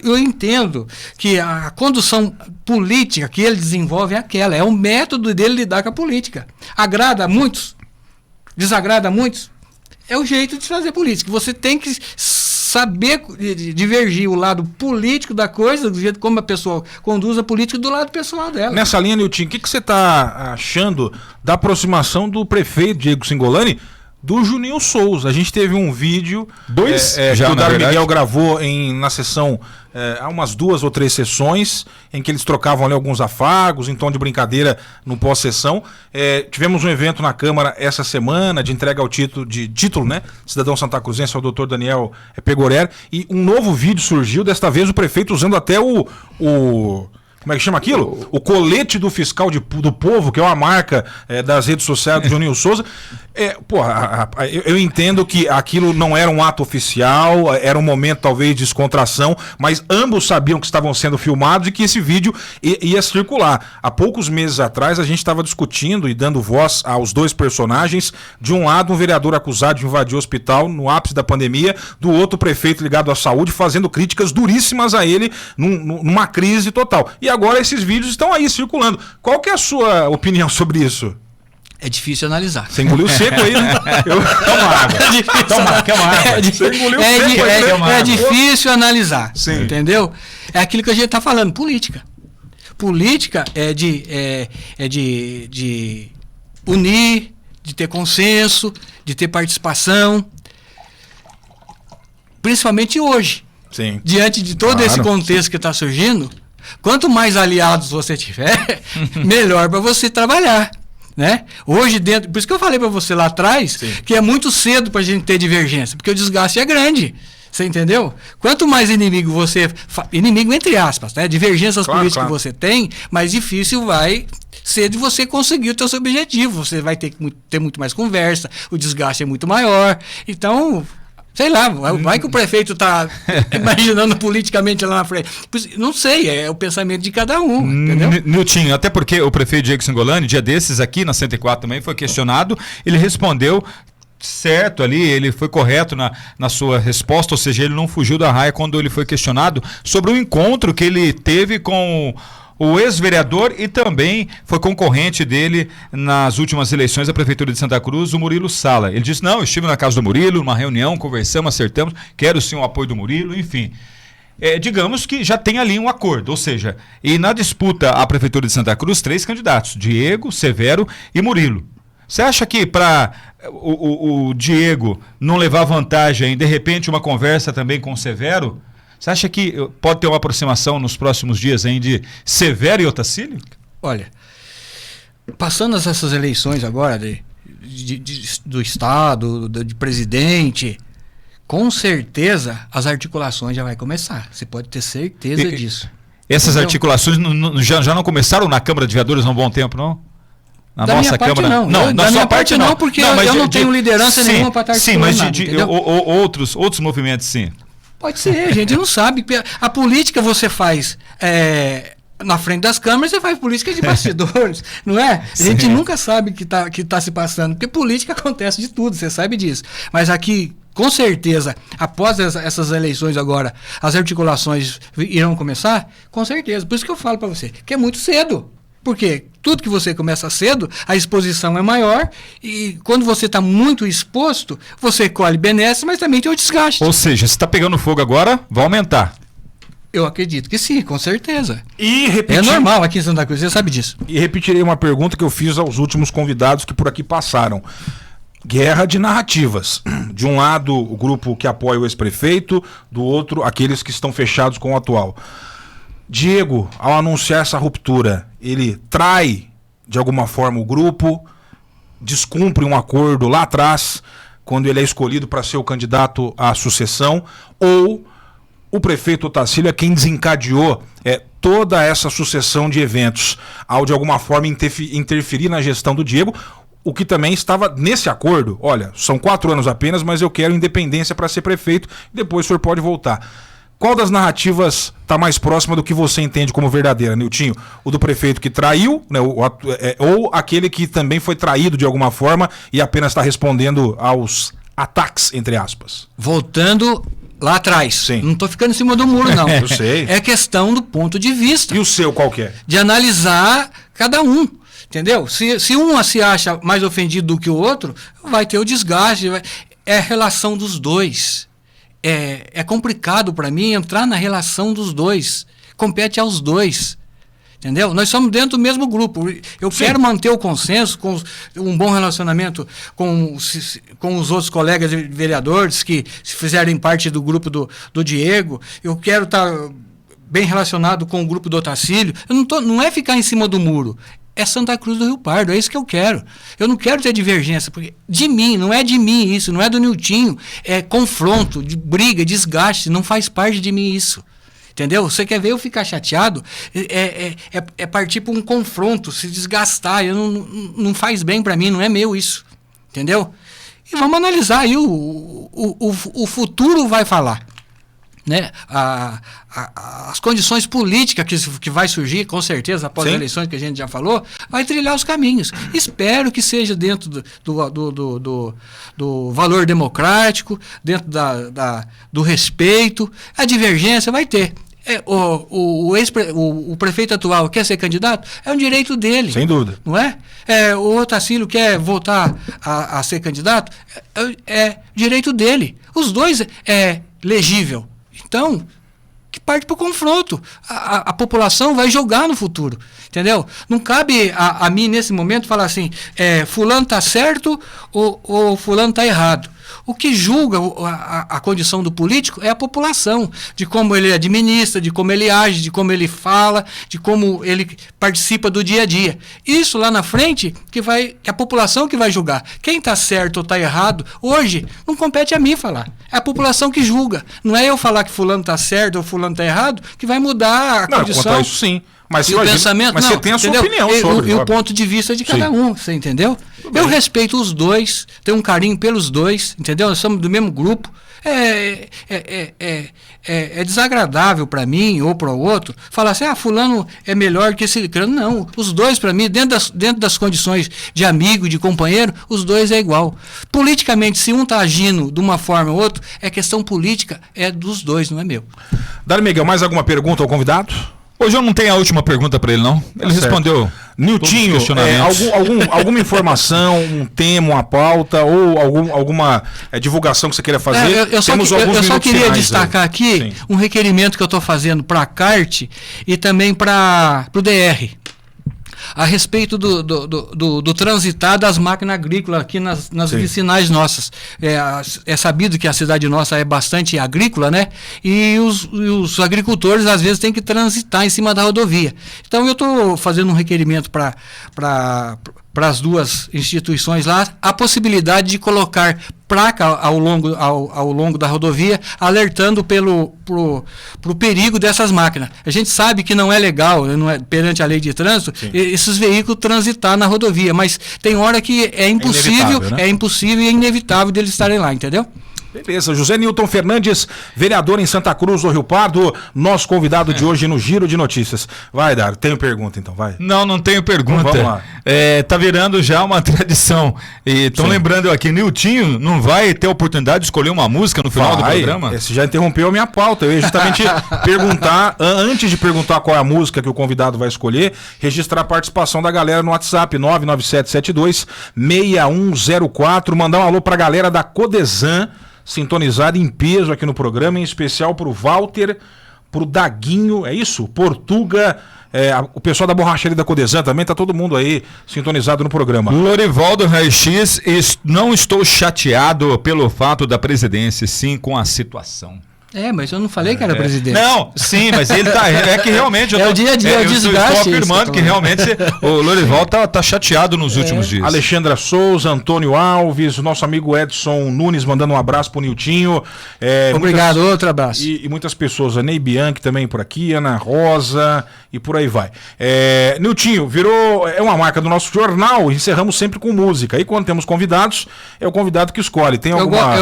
eu entendo que a condução política que ele desenvolve é o método dele lidar com a política. Agrada a muitos, desagrada a muitos, é o jeito de fazer política. Você tem que saber divergir o lado político da coisa, do jeito como a pessoa conduz a política, do lado pessoal dela. Nessa linha, Niltinho, o que você está achando da aproximação do prefeito Diego Singolani do Juninho Souza? A gente teve um vídeo já, que o Dário Miguel gravou na sessão, há umas 2 ou 3 sessões, em que eles trocavam ali alguns afagos, em tom de brincadeira no pós-sessão. Tivemos um evento na Câmara essa semana de entrega ao título, né? Cidadão santacruzense ao doutor Daniel Pegorer, e um novo vídeo surgiu, desta vez o prefeito usando até como é que chama aquilo? O colete do fiscal do povo, que é uma marca das redes sociais do Juninho Souza. Eu entendo que aquilo não era um ato oficial, era um momento talvez de descontração, mas ambos sabiam que estavam sendo filmados e que esse vídeo ia circular. Há poucos meses atrás a gente estava discutindo e dando voz aos 2 personagens. De um lado, um vereador acusado de invadir o hospital no ápice da pandemia, do outro, prefeito ligado à saúde, fazendo críticas duríssimas a ele numa crise total. E agora esses vídeos estão aí circulando. Qual que é a sua opinião sobre isso? É difícil analisar. Você engoliu seco aí, né? Toma água. Quer uma água. Você engoliu seco aí, é difícil analisar. Sim. Entendeu? É aquilo que a gente está falando, política. Política é de unir, de ter consenso, de ter participação. Principalmente hoje. Sim. Diante de todo esse contexto que está surgindo, quanto mais aliados você tiver, melhor para você trabalhar. Né? Hoje dentro, por isso que eu falei para você lá atrás, sim, que é muito cedo para a gente ter divergência, porque o desgaste é grande. Você entendeu? Quanto mais inimigo você... Inimigo entre aspas, né? Divergências políticas que você tem, mais difícil vai ser de você conseguir o seu objetivo. Você vai ter que ter muito mais conversa, o desgaste é muito maior. Então, sei lá, vai que o prefeito está imaginando politicamente lá na frente. Não sei, é o pensamento de cada um, entendeu? Niltinho, até porque o prefeito Diego Singolani, dia desses aqui na 104 também, foi questionado, ele respondeu certo ali, ele foi correto na sua resposta, ou seja, ele não fugiu da raia quando ele foi questionado sobre o encontro que ele teve com o ex-vereador e também foi concorrente dele nas últimas eleições da Prefeitura de Santa Cruz, o Murilo Sala. Ele disse, não, eu estive na casa do Murilo, numa reunião, conversamos, acertamos, quero sim o apoio do Murilo, enfim. Digamos que já tem ali um acordo, ou seja, e na disputa à Prefeitura de Santa Cruz, 3 candidatos, Diego, Severo e Murilo. Você acha que para o Diego não levar vantagem, de repente uma conversa também com o Severo, você acha que pode ter uma aproximação nos próximos dias aí de Severo e Otacílio? Olha, passando essas eleições agora do Estado, de presidente, com certeza as articulações já vai começar. Você pode ter certeza disso. Essas articulações já não começaram na Câmara de Vereadores há um bom tempo, não? Na da nossa minha parte, Câmara não. Da minha parte não, porque eu não tenho liderança nenhuma para estar articulando nada. Sim, mas outros movimentos, sim. Pode ser, a gente não sabe. A política você faz na frente das câmeras, você faz política de bastidores, não é? A gente nunca sabe o que tá se passando, porque política acontece de tudo, você sabe disso. Mas aqui, com certeza, após essas eleições agora, as articulações irão começar? Com certeza. Por isso que eu falo para você, que é muito cedo. Porque tudo que você começa cedo, a exposição é maior e quando você está muito exposto, você colhe benesses, mas também tem o desgaste. Ou seja, se está pegando fogo agora, vai aumentar. Eu acredito que sim, com certeza. É normal aqui em Santa Cruz, você sabe disso. E repetirei uma pergunta que eu fiz aos últimos convidados que por aqui passaram. Guerra de narrativas. De um lado, o grupo que apoia o ex-prefeito, do outro, aqueles que estão fechados com o atual. Diego, ao anunciar essa ruptura, ele trai de alguma forma o grupo, descumpre um acordo lá atrás, quando ele é escolhido para ser o candidato à sucessão, ou o prefeito Otacílio é quem desencadeou toda essa sucessão de eventos, ao de alguma forma interferir na gestão do Diego, o que também estava nesse acordo. Olha, são 4 anos apenas, mas eu quero independência para ser prefeito, depois o senhor pode voltar. Qual das narrativas está mais próxima do que você entende como verdadeira, Niltinho? O do prefeito que traiu, né, ou aquele que também foi traído de alguma forma e apenas está respondendo aos ataques, entre aspas? Voltando lá atrás. Sim. Não estou ficando em cima do muro, não. Eu sei. É questão do ponto de vista. E o seu qual que é? De analisar cada um. Entendeu? Se um se acha mais ofendido do que o outro, vai ter o desgaste. É a relação dos dois. É complicado para mim entrar na relação dos dois. Compete aos dois. Entendeu? Nós somos dentro do mesmo grupo. Eu quero manter o consenso, com um bom relacionamento com os outros colegas vereadores que fizerem parte do grupo do Diego. Eu quero estar bem relacionado com o grupo do Otacílio. Não é ficar em cima do muro. É Santa Cruz do Rio Pardo, é isso que eu quero. Eu não quero ter divergência, porque de mim, não é de mim isso, não é do Niltinho, é confronto, de briga, desgaste, não faz parte de mim isso. Entendeu? Você quer ver eu ficar chateado? É partir para um confronto, se desgastar, não faz bem para mim, não é meu isso. Entendeu? E vamos analisar aí, o futuro vai falar. Né? As condições políticas que vai surgir, com certeza, após as eleições que a gente já falou, vai trilhar os caminhos. Espero que seja dentro do valor democrático, dentro do respeito. A divergência vai ter. o prefeito atual quer ser candidato, é um direito dele. Sem dúvida. Não é? O Otacílio quer voltar a ser candidato, é direito dele. Os dois é legível. Então, que parte para o confronto. A população vai jogar no futuro. Entendeu? Não cabe a mim, nesse momento, falar assim, fulano está certo ou fulano está errado. O que julga a condição do político é a população, de como ele administra, de como ele age, de como ele fala, de como ele participa do dia a dia. Isso lá na frente que a população que vai julgar. Quem está certo ou está errado, hoje, não compete a mim falar. É a população que julga. Não é eu falar que fulano está certo ou fulano está errado que vai mudar a condição. Quanto a isso, sim. Mas o pensamento, você tem a sua opinião sobre e o ponto de vista de cada um, você entendeu? Eu respeito os dois, tenho um carinho pelos dois, entendeu? Nós somos do mesmo grupo. É desagradável para mim ou para o outro falar assim, fulano é melhor que esse crânio. Não, os dois para mim, dentro das condições de amigo, de companheiro, os dois é igual. Politicamente, se um está agindo de uma forma ou outra, questão política é dos dois, não é meu. Dário Miguel, mais alguma pergunta ao convidado? Hoje eu não tenho a última pergunta para ele, não. Ele respondeu. Niltinho, alguma informação, um tema, uma pauta ou alguma divulgação que você queira fazer? Eu só queria destacar aqui um requerimento que eu estou fazendo para a CART e também para o DR. A respeito do transitar das máquinas agrícolas aqui nas vicinais nossas. É sabido que a cidade nossa é bastante agrícola, né? E os agricultores, às vezes, têm que transitar em cima da rodovia. Então, eu estou fazendo um requerimento para as duas instituições lá, a possibilidade de colocar placa ao longo da rodovia, alertando pro perigo dessas máquinas. A gente sabe que não é legal, perante a lei de trânsito, esses veículos transitar na rodovia, mas tem hora que é impossível, impossível e é inevitável deles estarem lá, entendeu? Beleza, José Nilton Fernandes, vereador em Santa Cruz do Rio Pardo, nosso convidado de hoje no Giro de Notícias. Vai, Dário, tenho pergunta então, vai. Não tenho pergunta. Então, vamos lá. Tá virando já uma tradição. E estão lembrando eu aqui, Niltinho não vai ter a oportunidade de escolher uma música no final do programa? Você já interrompeu a minha pauta. Eu ia justamente perguntar, antes de perguntar qual é a música que o convidado vai escolher, registrar a participação da galera no WhatsApp 99772-6104, mandar um alô pra galera da Codesan, sintonizado em peso aqui no programa, em especial pro Walter, pro Daguinho, é isso? Portuga, o pessoal da borracharia da Codesan também, tá todo mundo aí sintonizado no programa. Lorivaldo Raio-X, não estou chateado pelo fato da presidência, sim com a situação. Mas eu não falei que era presidente. Não, sim, mas ele tá. É que realmente. O dia a dia, o desgaste. Estou afirmando que realmente o Lorivaldo tá chateado nos últimos dias. Alexandra Souza, Antônio Alves, o nosso amigo Edson Nunes mandando um abraço pro Niltinho. Obrigado, outro abraço. E muitas pessoas, a Ney Bianchi também por aqui, Ana Rosa e por aí vai. Niltinho, virou. É uma marca do nosso jornal, encerramos sempre com música. E quando temos convidados, é o convidado que escolhe. Tem alguma.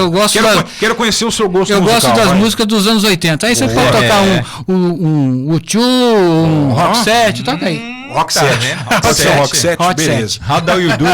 Quero conhecer o seu gosto musical. Eu gosto das músicas dos anos 80. Aí você pode tocar um U2, um Rock 7, toca aí. Rock 7. Rock 7, beleza. How do you do?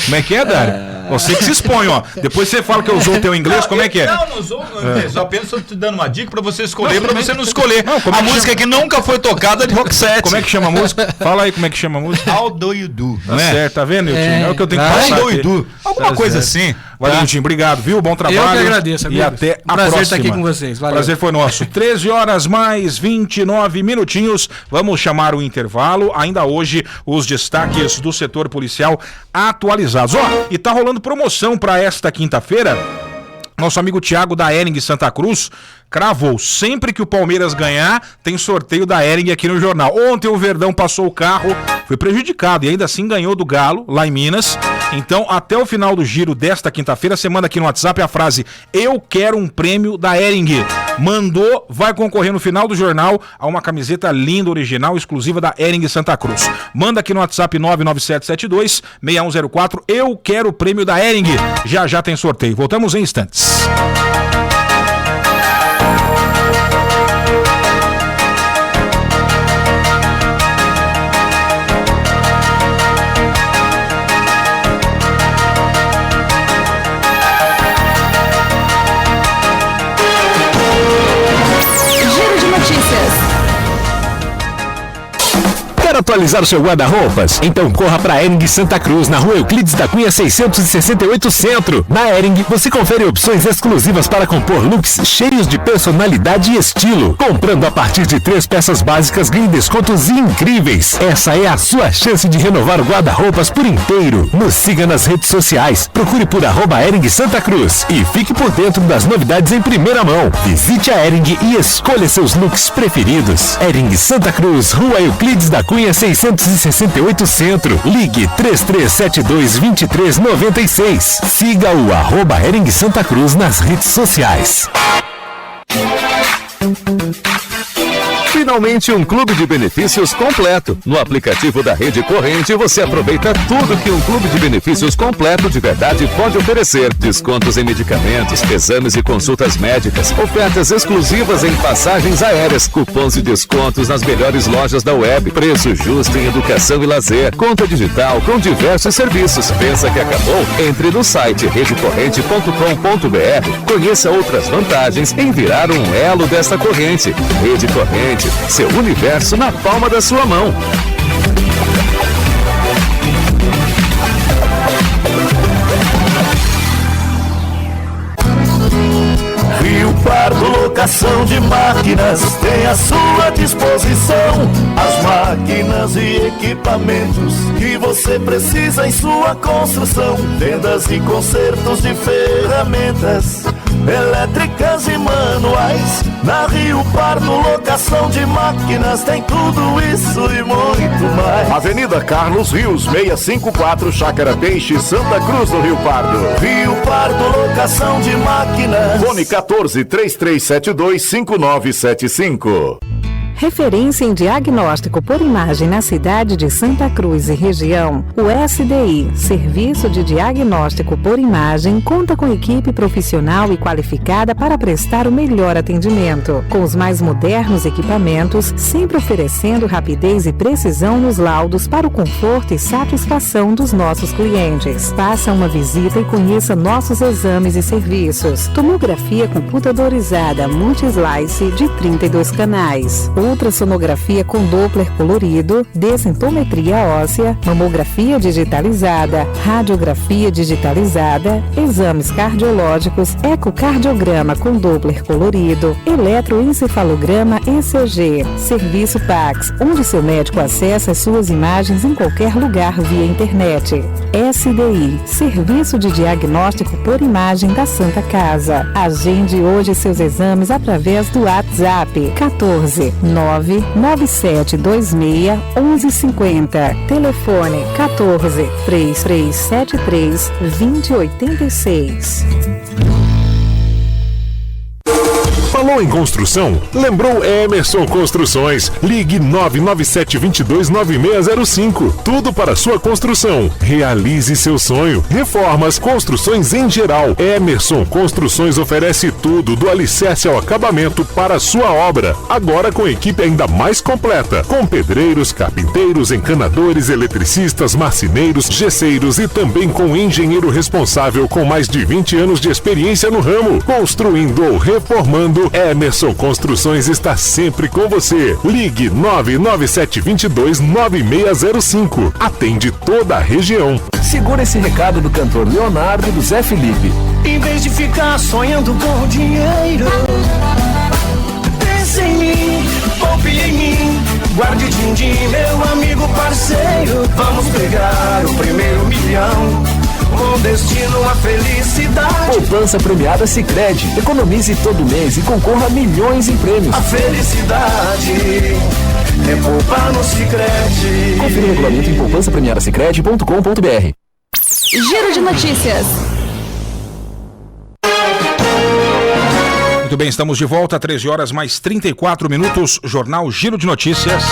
Como é que é, Dário? Você que se expõe, ó. Depois você fala que eu usou o teu inglês, como é que é? Não usou o inglês. Só apenas estou te dando uma dica pra você escolher, pra você não escolher. A música que nunca foi tocada de Rock 7. Como é que chama a música? Fala aí como é que chama a música. How do you do? Tá certo, tá vendo, Nilton? É o que eu tenho que passar. How do you do? Alguma coisa assim. Valeu, Nilton. Obrigado, viu? Bom trabalho. Eu que agradeço, amigo. E até a próxima. Prazer estar aqui com vocês. Valeu. Prazer foi nosso. 13 horas mais 29 minutinhos. Vamos chamar o intervalo. Ainda hoje, os destaques do setor policial atualizados. E tá rolando promoção para esta quinta-feira. Nosso amigo Thiago da Hering Santa Cruz cravou, sempre que o Palmeiras ganhar, tem sorteio da Hering aqui no jornal. Ontem o Verdão passou o carro, foi prejudicado e ainda assim ganhou do Galo, lá em Minas. Então, até o final do giro desta quinta-feira, você manda aqui no WhatsApp a frase: eu quero um prêmio da Hering. Mandou, vai concorrer no final do jornal a uma camiseta linda, original, exclusiva da Hering Santa Cruz. Manda aqui no WhatsApp 99772-6104, eu quero o prêmio da Hering. Já tem sorteio. Voltamos em instantes. atualizar o seu guarda-roupas? Então corra para a Hering Santa Cruz, na Rua Euclides da Cunha 668 Centro. Na Hering, você confere opções exclusivas para compor looks cheios de personalidade e estilo. Comprando a partir de 3 peças básicas, ganhe descontos incríveis. Essa é a sua chance de renovar o guarda-roupas por inteiro. Nos siga nas redes sociais. Procure por @Hering Santa Cruz e fique por dentro das novidades em primeira mão. Visite a Hering e escolha seus looks preferidos. Hering Santa Cruz, Rua Euclides da Cunha 668 Centro. Ligue 3372-2396. Siga o @Hering Santa Cruz nas redes sociais. Finalmente um clube de benefícios completo. No aplicativo da Rede Corrente você aproveita tudo que um clube de benefícios completo de verdade pode oferecer. Descontos em medicamentos, exames e consultas médicas, ofertas exclusivas em passagens aéreas, cupons de descontos nas melhores lojas da web, preço justo em educação e lazer, conta digital com diversos serviços. Pensa que acabou? Entre no site redecorrente.com.br, conheça outras vantagens em virar um elo desta corrente. Rede Corrente, seu universo na palma da sua mão. Rio Pardo Locação de Máquinas tem à sua disposição as máquinas e equipamentos que você precisa em sua construção. Vendas e consertos de ferramentas elétricas e manuais. Na Rio Pardo Locação de Máquinas tem tudo isso e muito mais. Avenida Carlos Rios 654, Chácara Peixe, Santa Cruz do Rio Pardo. Rio Pardo Locação de Máquinas. Fone 14-3372-5975. Referência em diagnóstico por imagem na cidade de Santa Cruz e região, o SDI, Serviço de Diagnóstico por Imagem, conta com equipe profissional e qualificada para prestar o melhor atendimento, com os mais modernos equipamentos, sempre oferecendo rapidez e precisão nos laudos para o conforto e satisfação dos nossos clientes. Faça uma visita e conheça nossos exames e serviços. Tomografia computadorizada multi-slice de 32 canais. Ultrassonografia com Doppler colorido, densitometria óssea, mamografia digitalizada, radiografia digitalizada, exames cardiológicos, ecocardiograma com Doppler colorido, eletroencefalograma ECG, serviço Pax, onde seu médico acessa as suas imagens em qualquer lugar via internet. SDI, Serviço de Diagnóstico por Imagem da Santa Casa. Agende hoje seus exames através do WhatsApp 14997261150. Telefone 14-3373-2086. Falou em construção? Lembrou Emerson Construções. Ligue 997229605. Tudo para sua construção. Realize seu sonho. Reformas, construções em geral. Emerson Construções oferece tudo, do alicerce ao acabamento para a sua obra. Agora com equipe ainda mais completa. Com pedreiros, carpinteiros, encanadores, eletricistas, marceneiros, gesseiros e também com engenheiro responsável com mais de 20 anos de experiência no ramo. Construindo ou reformando, Emerson Construções está sempre com você. Ligue 997229605. Atende toda a região. Segura esse recado do cantor Leonardo e do Zé Felipe. Em vez de ficar sonhando com dinheiro, pense em mim, poupe em mim, guarde din-din, meu amigo parceiro. Vamos pegar o primeiro milhão, com destino à felicidade. Poupança premiada Sicredi. Economize todo mês e concorra a milhões em prêmios. A felicidade é poupar no Sicredi. Confira o regulamento em poupançapremiadasicredi.com.br. Giro de notícias. Muito bem, estamos de volta, 13 horas mais 34 minutos, Jornal Giro de Notícias.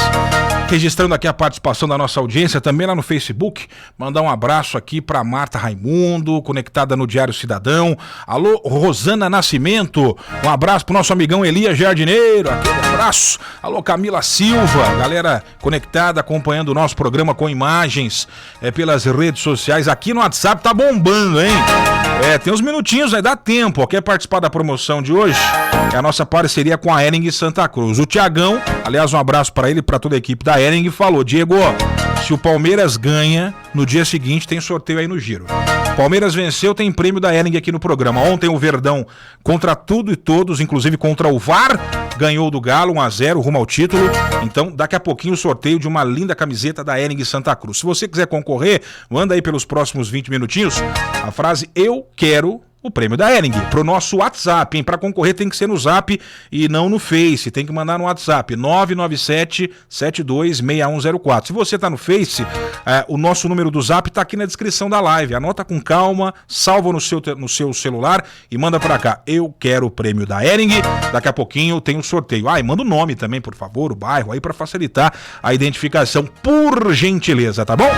Registrando aqui a participação da nossa audiência, também lá no Facebook, mandar um abraço aqui para Marta Raimundo, conectada no Diário Cidadão. Alô, Rosana Nascimento, um abraço pro nosso amigão Elias Jardineiro, aquele abraço. Alô, Camila Silva, galera conectada, acompanhando o nosso programa com imagens pelas redes sociais. Aqui no WhatsApp tá bombando, hein? Tem uns minutinhos aí, dá tempo. Quer participar da promoção de hoje? É a nossa parceria com a Hering Santa Cruz. O Tiagão, aliás, um abraço para ele e para toda a equipe da Hering, falou: Diego, se o Palmeiras ganha, no dia seguinte tem sorteio aí no Giro. Palmeiras venceu, tem prêmio da Hering aqui no programa. Ontem o Verdão, contra tudo e todos, inclusive contra o VAR, ganhou do Galo 1-0 rumo ao título. Então, daqui a pouquinho o sorteio de uma linda camiseta da Hering Santa Cruz. Se você quiser concorrer, manda aí pelos próximos 20 minutinhos a frase "Eu quero o prêmio da Hering" pro nosso WhatsApp, hein? Para concorrer tem que ser no Zap e não no Face, tem que mandar no WhatsApp 997-726104. Se você tá no Face, o nosso número do Zap tá aqui na descrição da live. Anota com calma, salva no seu celular e manda para cá: "Eu quero o prêmio da Hering". Daqui a pouquinho tem o sorteio. E manda o nome também, por favor, o bairro aí, para facilitar a identificação, por gentileza, tá bom?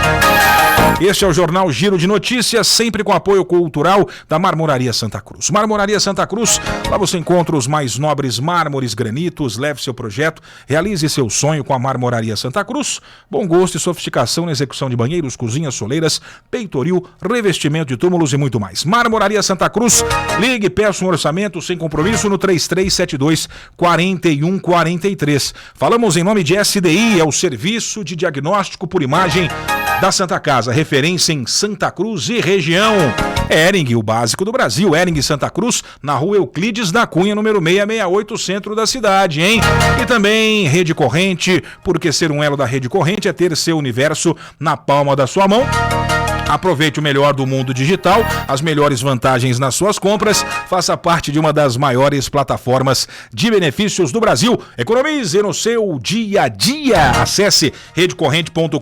Este é o Jornal Giro de Notícias, sempre com apoio cultural da Marmoraria Santa Cruz. Marmoraria Santa Cruz, lá você encontra os mais nobres mármores, granitos. Leve seu projeto, realize seu sonho com a Marmoraria Santa Cruz. Bom gosto e sofisticação na execução de banheiros, cozinhas, soleiras, peitoril, revestimento de túmulos e muito mais. Marmoraria Santa Cruz, ligue, peça um orçamento sem compromisso no 3372-4143. Falamos em nome de SDI, é o Serviço de Diagnóstico por Imagem da Santa Casa, referência em Santa Cruz e região. Hering, o básico do Brasil. Hering Santa Cruz, na rua Euclides da Cunha, número 668, centro da cidade, hein? E também Rede Corrente, porque ser um elo da Rede Corrente é ter seu universo na palma da sua mão. Aproveite o melhor do mundo digital, as melhores vantagens nas suas compras, faça parte de uma das maiores plataformas de benefícios do Brasil. Economize no seu dia a dia. Acesse redecorrente.com.br.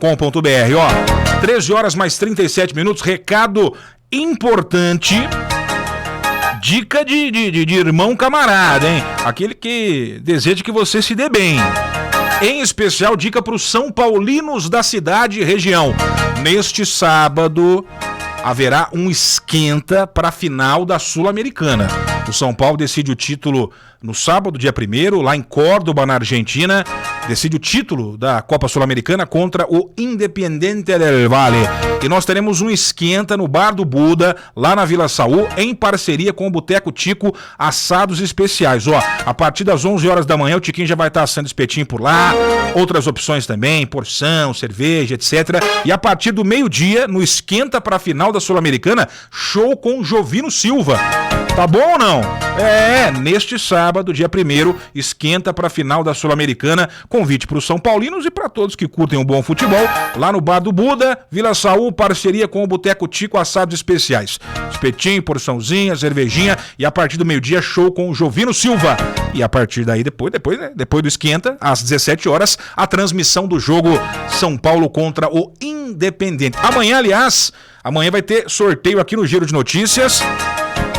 13h mais 37 minutos, recado importante. Dica de irmão camarada, hein? Aquele que deseja que você se dê bem. Em especial, dica para os São Paulinos da cidade e região. Neste sábado, haverá um esquenta para a final da Sul-Americana. O São Paulo decide o título no sábado, dia 1º, lá em Córdoba, na Argentina. Decide o título da Copa Sul-Americana contra o Independiente del Valle. E nós teremos um esquenta no Bar do Buda, lá na Vila Saú, em parceria com o Boteco Tico, assados especiais. A partir das 11 horas da manhã, o Tiquinho já vai estar assando espetinho por lá. Outras opções também, porção, cerveja, etc. E a partir do meio-dia, no esquenta para a final da Sul-Americana, show com Jovino Silva. Tá bom ou não? Neste sábado, dia 1º, esquenta para a final da Sul-Americana. Convite para os São Paulinos e para todos que curtem um bom futebol, lá no Bar do Buda, Vila Saú, parceria com o Boteco Tico, assados especiais. Espetinho, porçãozinha, cervejinha, e a partir do meio-dia, show com o Jovino Silva. E a partir daí, depois do esquenta, às 17 horas, a transmissão do jogo São Paulo contra o Independente. Amanhã vai ter sorteio aqui no Giro de Notícias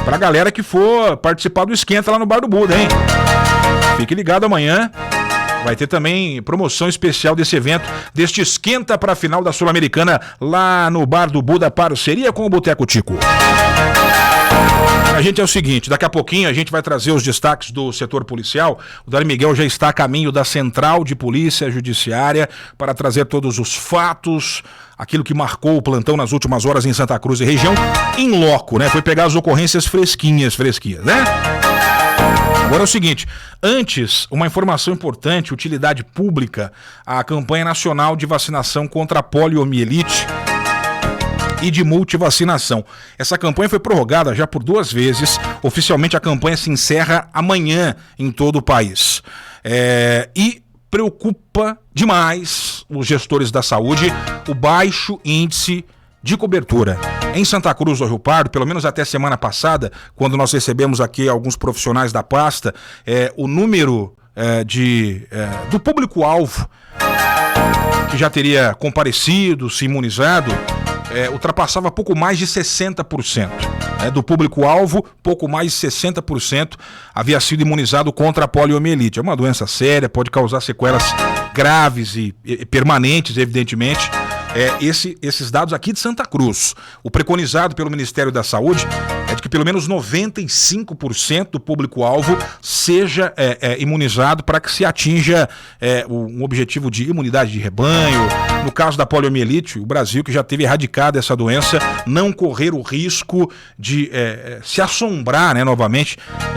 pra galera que for participar do esquenta lá no Bar do Buda, hein? Fique ligado amanhã. Vai ter também promoção especial desse evento, deste esquenta para a final da Sul-Americana, lá no Bar do Buda, parceria com o Boteco Tico. A gente é o seguinte, daqui a pouquinho a gente vai trazer os destaques do setor policial. O Dali Miguel já está a caminho da Central de Polícia Judiciária para trazer todos os fatos, aquilo que marcou o plantão nas últimas horas em Santa Cruz e região, em loco, né? Foi pegar as ocorrências fresquinhas, né? Agora é o seguinte, antes, uma informação importante, utilidade pública, a campanha nacional de vacinação contra a poliomielite e de multivacinação. Essa campanha foi prorrogada já por 2 vezes, oficialmente a campanha se encerra amanhã em todo o país. E preocupa demais os gestores da saúde o baixo índice de cobertura. Em Santa Cruz do Rio Pardo, pelo menos até semana passada, quando nós recebemos aqui alguns profissionais da pasta, o número do público-alvo que já teria comparecido, se imunizado, ultrapassava pouco mais de 60%. Do público-alvo, pouco mais de 60% havia sido imunizado contra a poliomielite. É uma doença séria, pode causar sequelas graves e permanentes, evidentemente. Esses dados aqui de Santa Cruz. O preconizado pelo Ministério da Saúde é de que pelo menos 95% do público-alvo seja imunizado para que se atinja um objetivo de imunidade de rebanho. No caso da poliomielite, o Brasil, que já teve erradicada essa doença, não correr o risco de se assombrar, né, novamente,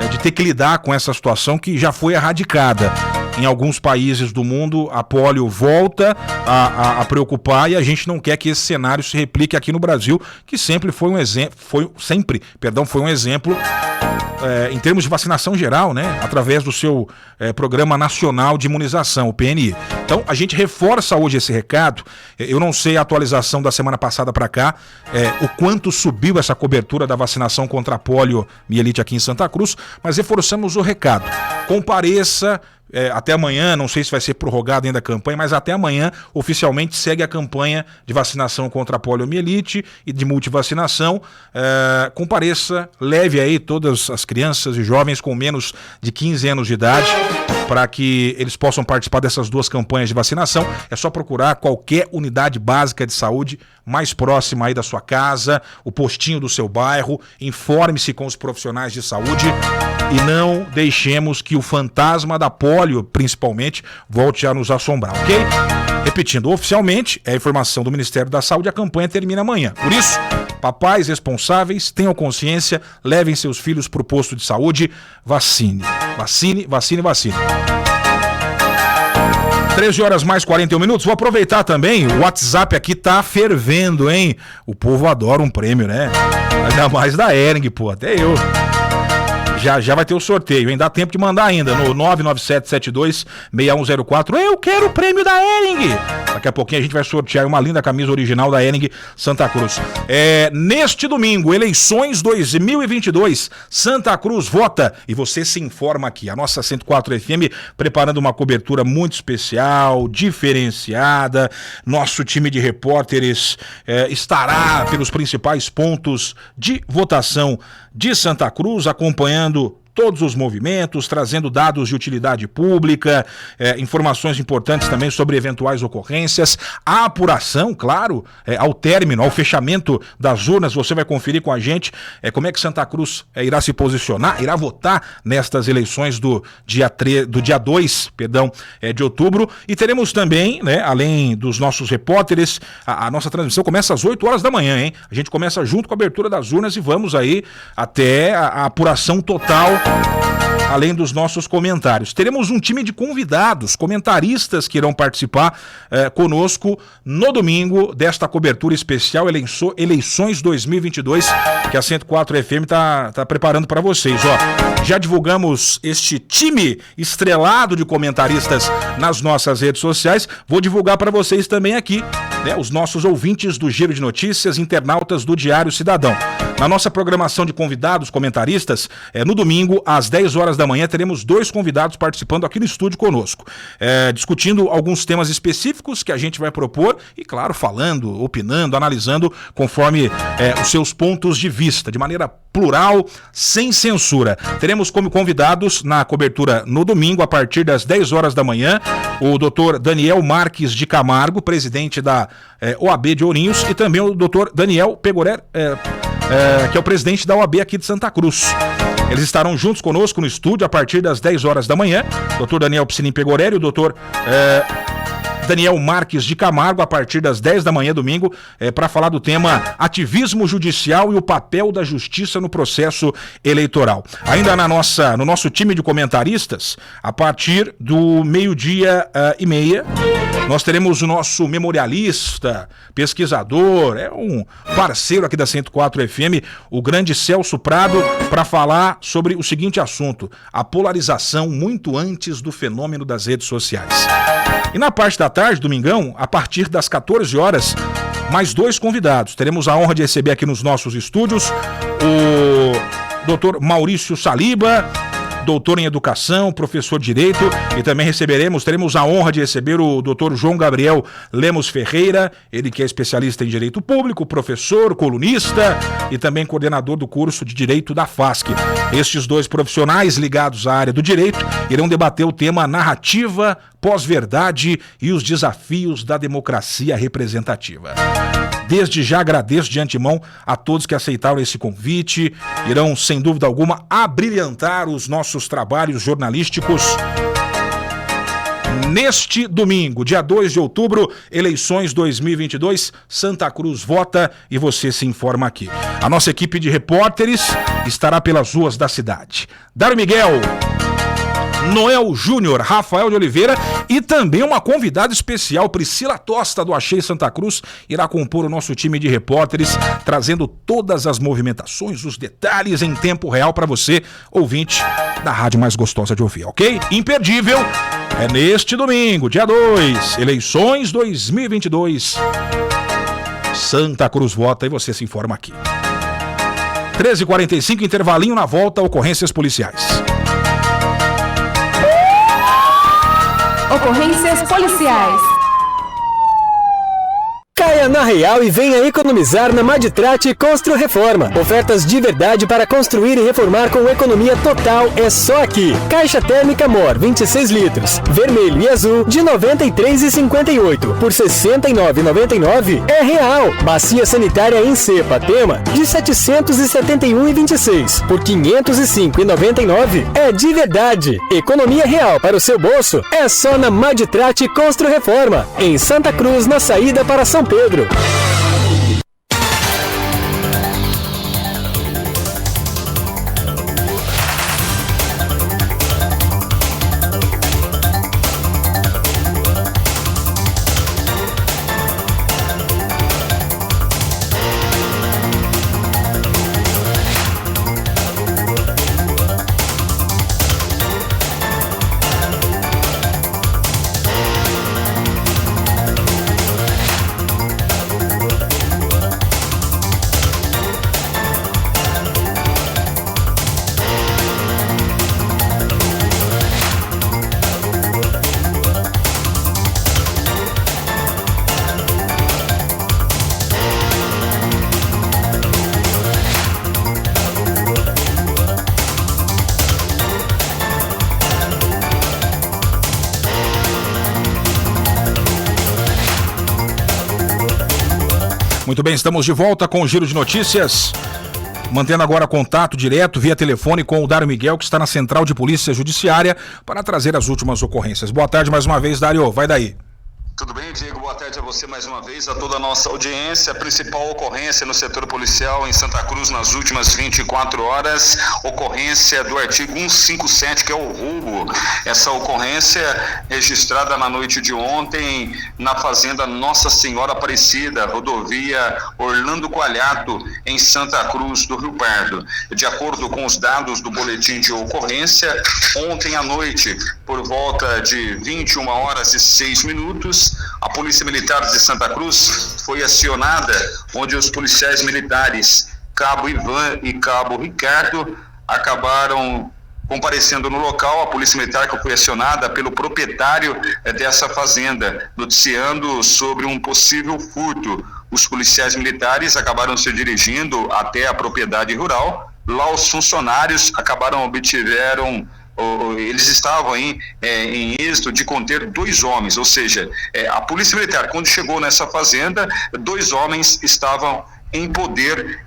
de ter que lidar com essa situação que já foi erradicada. Em alguns países do mundo, a polio volta a preocupar e a gente não quer que esse cenário se replique aqui no Brasil, que sempre foi um exemplo, foi um exemplo em termos de vacinação geral, né? Através do seu Programa Nacional de Imunização, o PNI. Então, a gente reforça hoje esse recado. Eu não sei a atualização da semana passada para cá, o quanto subiu essa cobertura da vacinação contra a poliomielite aqui em Santa Cruz, mas reforçamos o recado. Compareça. Até amanhã, não sei se vai ser prorrogada ainda a campanha, mas até amanhã oficialmente segue a campanha de vacinação contra a poliomielite e de multivacinação. Compareça, leve aí todas as crianças e jovens com menos de 15 anos de idade para que eles possam participar dessas duas campanhas de vacinação. É só procurar qualquer unidade básica de saúde mais próxima aí da sua casa, o postinho do seu bairro, informe-se com os profissionais de saúde e não deixemos que o fantasma da polio, principalmente, volte a nos assombrar, ok? Repetindo, oficialmente, é a informação do Ministério da Saúde, a campanha termina amanhã. Por isso, papais responsáveis, tenham consciência, levem seus filhos para o posto de saúde, vacine. Vacine, vacine, vacine. 13 horas mais 41 minutos. Vou aproveitar também, o WhatsApp aqui tá fervendo, hein? O povo adora um prêmio, né? Ainda mais da Hering, pô, até eu. Já vai ter o sorteio, hein? Dá tempo de mandar ainda no 997726104. Eu quero o prêmio da Hering. Daqui a pouquinho a gente vai sortear uma linda camisa original da Hering Santa Cruz. Neste domingo, eleições 2022. Santa Cruz vota e você se informa aqui. A nossa 104 FM preparando uma cobertura muito especial, diferenciada. Nosso time de repórteres estará pelos principais pontos de votação de Santa Cruz, acompanhando todos os movimentos, trazendo dados de utilidade pública, informações importantes também sobre eventuais ocorrências, a apuração, claro, ao término, ao fechamento das urnas, você vai conferir com a gente como é que Santa Cruz irá se posicionar, irá votar nestas eleições do dia 2, de outubro, e teremos também, né, além dos nossos repórteres, a nossa transmissão começa às 8 horas da manhã, hein? A gente começa junto com a abertura das urnas e vamos aí até a apuração total, além dos nossos comentários. Teremos um time de convidados, comentaristas que irão participar conosco no domingo desta cobertura especial Eleições 2022, que a 104 FM tá preparando para vocês. Já divulgamos este time estrelado de comentaristas nas nossas redes sociais. Vou divulgar para vocês também aqui, né, os nossos ouvintes do Giro de Notícias, internautas do Diário Cidadão. Na nossa programação de convidados, comentaristas, no domingo, às 10 horas da manhã, teremos 2 convidados participando aqui no estúdio conosco, discutindo alguns temas específicos que a gente vai propor e, claro, falando, opinando, analisando conforme os seus pontos de vista, de maneira plural, sem censura. Teremos como convidados na cobertura no domingo, a partir das 10 horas da manhã, o Dr. Daniel Marques de Camargo, presidente da OAB de Ourinhos, e também o Dr. Daniel Pegorer, que é o presidente da OAB aqui de Santa Cruz. Eles estarão juntos conosco no estúdio a partir das 10 horas da manhã. Dr. Daniel Piscinim Pegorelli e o Dr. Daniel Marques de Camargo, a partir das 10 da manhã, domingo, para falar do tema ativismo judicial e o papel da justiça no processo eleitoral. Ainda no nosso time de comentaristas, a partir do 12:30, nós teremos o nosso memorialista, pesquisador, um parceiro aqui da 104 FM, o grande Celso Prado, para falar sobre o seguinte assunto: a polarização muito antes do fenômeno das redes sociais. E na parte da tarde, domingão, a partir das 14 horas, mais 2 convidados. Teremos a honra de receber aqui nos nossos estúdios o Dr. Maurício Saliba, doutor em educação, professor de direito, e também teremos a honra de receber o Dr. João Gabriel Lemos Ferreira, ele que é especialista em direito público, professor, colunista e também coordenador do curso de direito da FASC. Estes 2 profissionais ligados à área do direito irão debater o tema narrativa, pós-verdade e os desafios da democracia representativa. Desde já agradeço de antemão a todos que aceitaram esse convite. Irão, sem dúvida alguma, abrilhantar os nossos trabalhos jornalísticos. Neste domingo, dia 2 de outubro, eleições 2022, Santa Cruz vota e você se informa aqui. A nossa equipe de repórteres estará pelas ruas da cidade. Dário Miguel, Noel Júnior, Rafael de Oliveira e também uma convidada especial, Priscila Tosta do Achei Santa Cruz, irá compor o nosso time de repórteres, trazendo todas as movimentações, os detalhes em tempo real para você, ouvinte da rádio mais gostosa de ouvir, ok? Imperdível, é neste domingo, dia 2, eleições 2022, Santa Cruz vota e você se informa aqui. 13h45, intervalinho, na volta, ocorrências policiais. Ocorrências policiais. Caia na Real e venha economizar na Maditrate Constru Reforma. Ofertas de verdade para construir e reformar com economia total é só aqui. Caixa térmica Mor 26 litros, vermelho e azul de R$ 93,58 por R$ 69,99 é real. Bacia sanitária em cepa Tema de R$ 771,26 por R$ 505,99 é de verdade. Economia real para o seu bolso é só na Maditrate Constru Reforma, em Santa Cruz, na saída para São Pedro. Muito bem, estamos de volta com o Giro de Notícias, mantendo agora contato direto via telefone com o Dário Miguel, que está na Central de Polícia Judiciária, para trazer as últimas ocorrências. Boa tarde mais uma vez, Dário, vai daí. Tudo bem, Diego? Boa tarde a você mais uma vez, a toda a nossa audiência. A principal ocorrência no setor policial em Santa Cruz nas últimas 24 horas, ocorrência do artigo 157, que é o roubo. Essa ocorrência registrada na noite de ontem na fazenda Nossa Senhora Aparecida, rodovia Orlando Coalhato, em Santa Cruz do Rio Pardo. De acordo com os dados do boletim de ocorrência, ontem à noite, por volta de 21h06, a Polícia Militar de Santa Cruz foi acionada, onde os policiais militares Cabo Ivan e Cabo Ricardo acabaram comparecendo no local. A Polícia Militar que foi acionada pelo proprietário dessa fazenda, noticiando sobre um possível furto. Os policiais militares acabaram se dirigindo até a propriedade rural. Lá os funcionários eles estavam em êxito de conter 2 homens, ou seja, a Polícia Militar, quando chegou nessa fazenda, 2 homens estavam em poder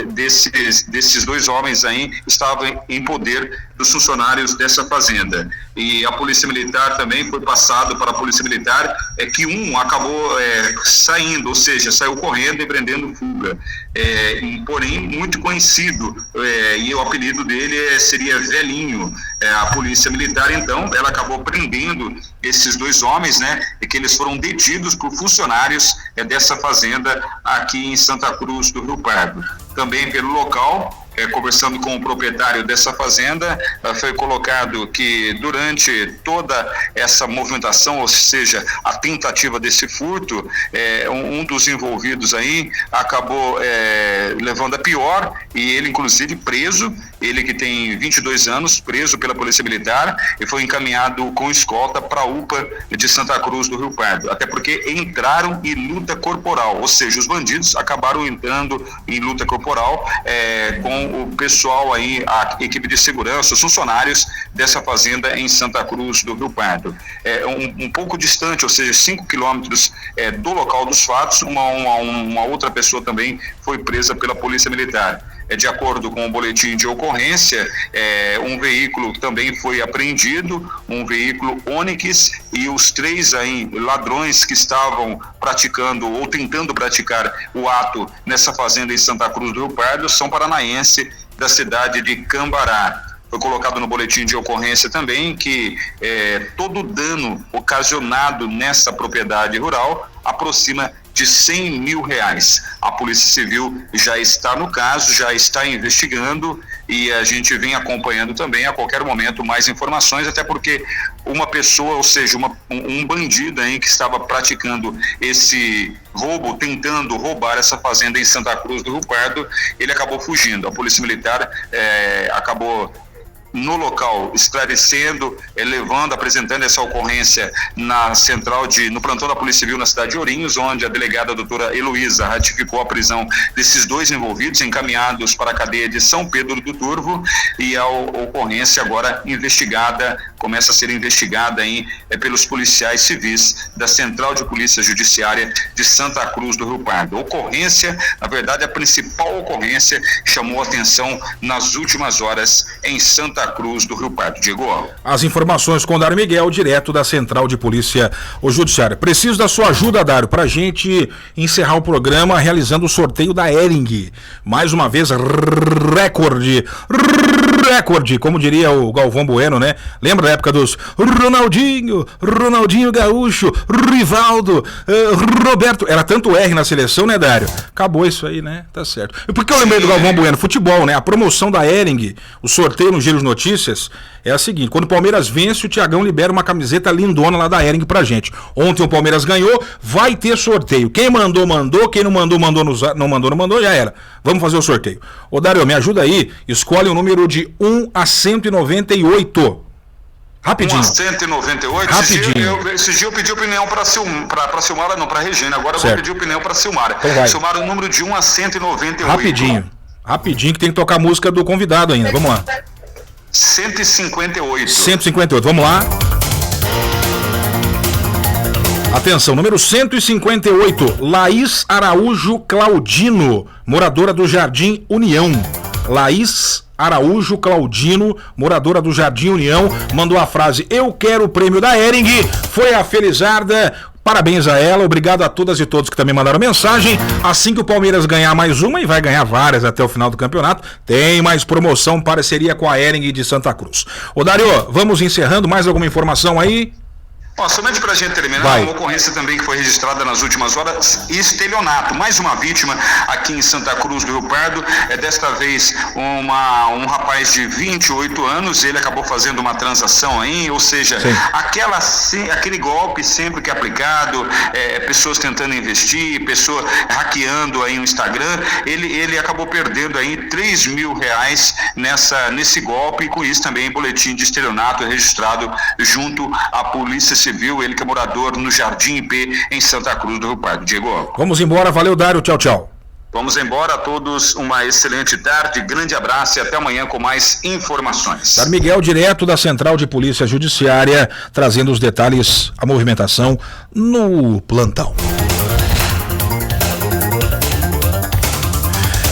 desses 2 homens aí, estavam em poder dos funcionários dessa fazenda. E a Polícia Militar também foi passado para a Polícia Militar que um acabou saindo, ou seja, saiu correndo e empreendendo fuga. Porém, muito conhecido, e o apelido dele seria Velhinho. A Polícia Militar, então, ela acabou prendendo esses 2 homens, né, e que eles foram detidos por funcionários dessa fazenda aqui em Santa Cruz do Rio Pardo. Também pelo local, conversando com o proprietário dessa fazenda, foi colocado que durante toda essa movimentação, ou seja, a tentativa desse furto, um dos envolvidos aí acabou levando a pior, e ele inclusive preso, ele que tem 22 anos, preso pela Polícia Militar, e foi encaminhado com escolta para a UPA de Santa Cruz do Rio Pardo, até porque entraram em luta corporal, ou seja, os bandidos acabaram entrando em luta corporal corporal com o pessoal aí, a equipe de segurança, os funcionários dessa fazenda em Santa Cruz do Rio Pardo. Um pouco distante, ou seja, 5 quilômetros do local dos fatos, uma outra pessoa também foi presa pela Polícia Militar. De acordo com o boletim de ocorrência, um veículo também foi apreendido, um veículo Onix, e os 3 aí, ladrões que estavam praticando ou tentando praticar o ato nessa fazenda em Santa Cruz do Rio Pardo são paranaenses da cidade de Cambará. Foi colocado no boletim de ocorrência também que todo dano ocasionado nessa propriedade rural aproxima de R$100 mil. A Polícia Civil já está no caso, já está investigando, e a gente vem acompanhando também a qualquer momento mais informações, até porque uma pessoa, ou seja, um bandido aí que estava praticando esse roubo, tentando roubar essa fazenda em Santa Cruz do Rio Pardo, ele acabou fugindo. A Polícia Militar acabou no local, esclarecendo, apresentando essa ocorrência no plantão da Polícia Civil na cidade de Ourinhos, onde a delegada doutora Heloísa ratificou a prisão desses 2 envolvidos, encaminhados para a cadeia de São Pedro do Turvo, e a ocorrência agora começa a ser investigada pelos policiais civis da Central de Polícia Judiciária de Santa Cruz do Rio Pardo. Ocorrência, na verdade, a principal ocorrência que chamou a atenção nas últimas horas em Santa Cruz do Rio Pardo. Diego. As informações com o Dário Miguel, direto da Central de Polícia Judiciária. Preciso da sua ajuda, Dário, para a gente encerrar o programa realizando o sorteio da Hering. Mais uma vez, recorde, como diria o Galvão Bueno, né? Lembra da época dos Ronaldinho Gaúcho, Rivaldo, Roberto, era tanto R na seleção, né, Dário? Acabou isso aí, né? Tá certo. E por que eu lembrei do Galvão Bueno? Futebol, né? A promoção da Hering, o sorteio no Giro de Notícias, é a seguinte: quando o Palmeiras vence, o Thiagão libera uma camiseta lindona lá da Hering pra gente. Ontem o Palmeiras ganhou, vai ter sorteio. Quem mandou, quem não mandou, já era. Vamos fazer o sorteio. Ô Dário, me ajuda aí, escolhe o número de 1 a 198. Rapidinho. 198? Rapidinho. Esse dia eu pedi opinião para Silmara, não, para Regina. Agora eu vou pedir opinião para Silmara. Então Silmara, o número de 1 a 198. Rapidinho, que tem que tocar a música do convidado ainda. Vamos lá. 158. 158, vamos lá. Atenção, número 158, Laís Araújo Claudino, moradora do Jardim União. Laís Araújo Claudino, moradora do Jardim União, mandou a frase: eu quero o prêmio da Hering. Foi a Felizarda. Parabéns a ela, obrigado a todas e todos que também mandaram mensagem. Assim que o Palmeiras ganhar mais uma, e vai ganhar várias até o final do campeonato, tem mais promoção, parceria com a Hering de Santa Cruz. Ô Dário, vamos encerrando, mais alguma informação aí? Somente para a gente terminar, uma ocorrência também que foi registrada nas últimas horas: estelionato. Mais uma vítima aqui em Santa Cruz do Rio Pardo. Desta vez um rapaz de 28 anos, ele acabou fazendo uma transação aí, ou seja, aquele golpe sempre que é aplicado, pessoas tentando investir, pessoa hackeando aí o Instagram, ele acabou perdendo aí R$3 mil nesse golpe, e com isso também boletim de estelionato registrado junto à Polícia Civil, ele que é morador no Jardim IP em Santa Cruz do Rio Pardo. Diego. Vamos embora, valeu Dário, tchau. Vamos embora a todos, uma excelente tarde, grande abraço e até amanhã com mais informações. Dário Miguel, direto da Central de Polícia Judiciária, trazendo os detalhes, a movimentação no plantão.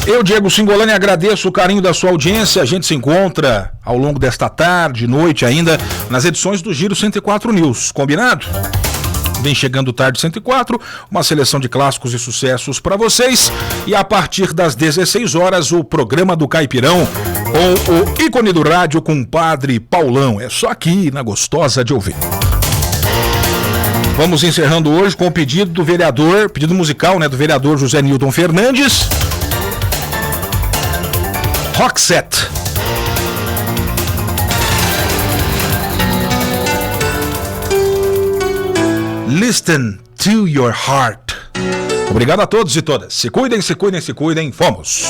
Eu, Diego Singolani, agradeço o carinho da sua audiência. A gente se encontra ao longo desta tarde, noite ainda, nas edições do Giro 104 News. Combinado? Vem chegando Tarde 104, uma seleção de clássicos e sucessos para vocês. E a partir das 16 horas, o programa do Caipirão, com o ícone do rádio, com o Padre Paulão. É só aqui, na Gostosa de Ouvir. Vamos encerrando hoje com o pedido do vereador, pedido musical, né, do vereador José Nilton Fernandes. Roxette. Listen to your heart. Obrigado a todos e todas. Se cuidem. Fomos.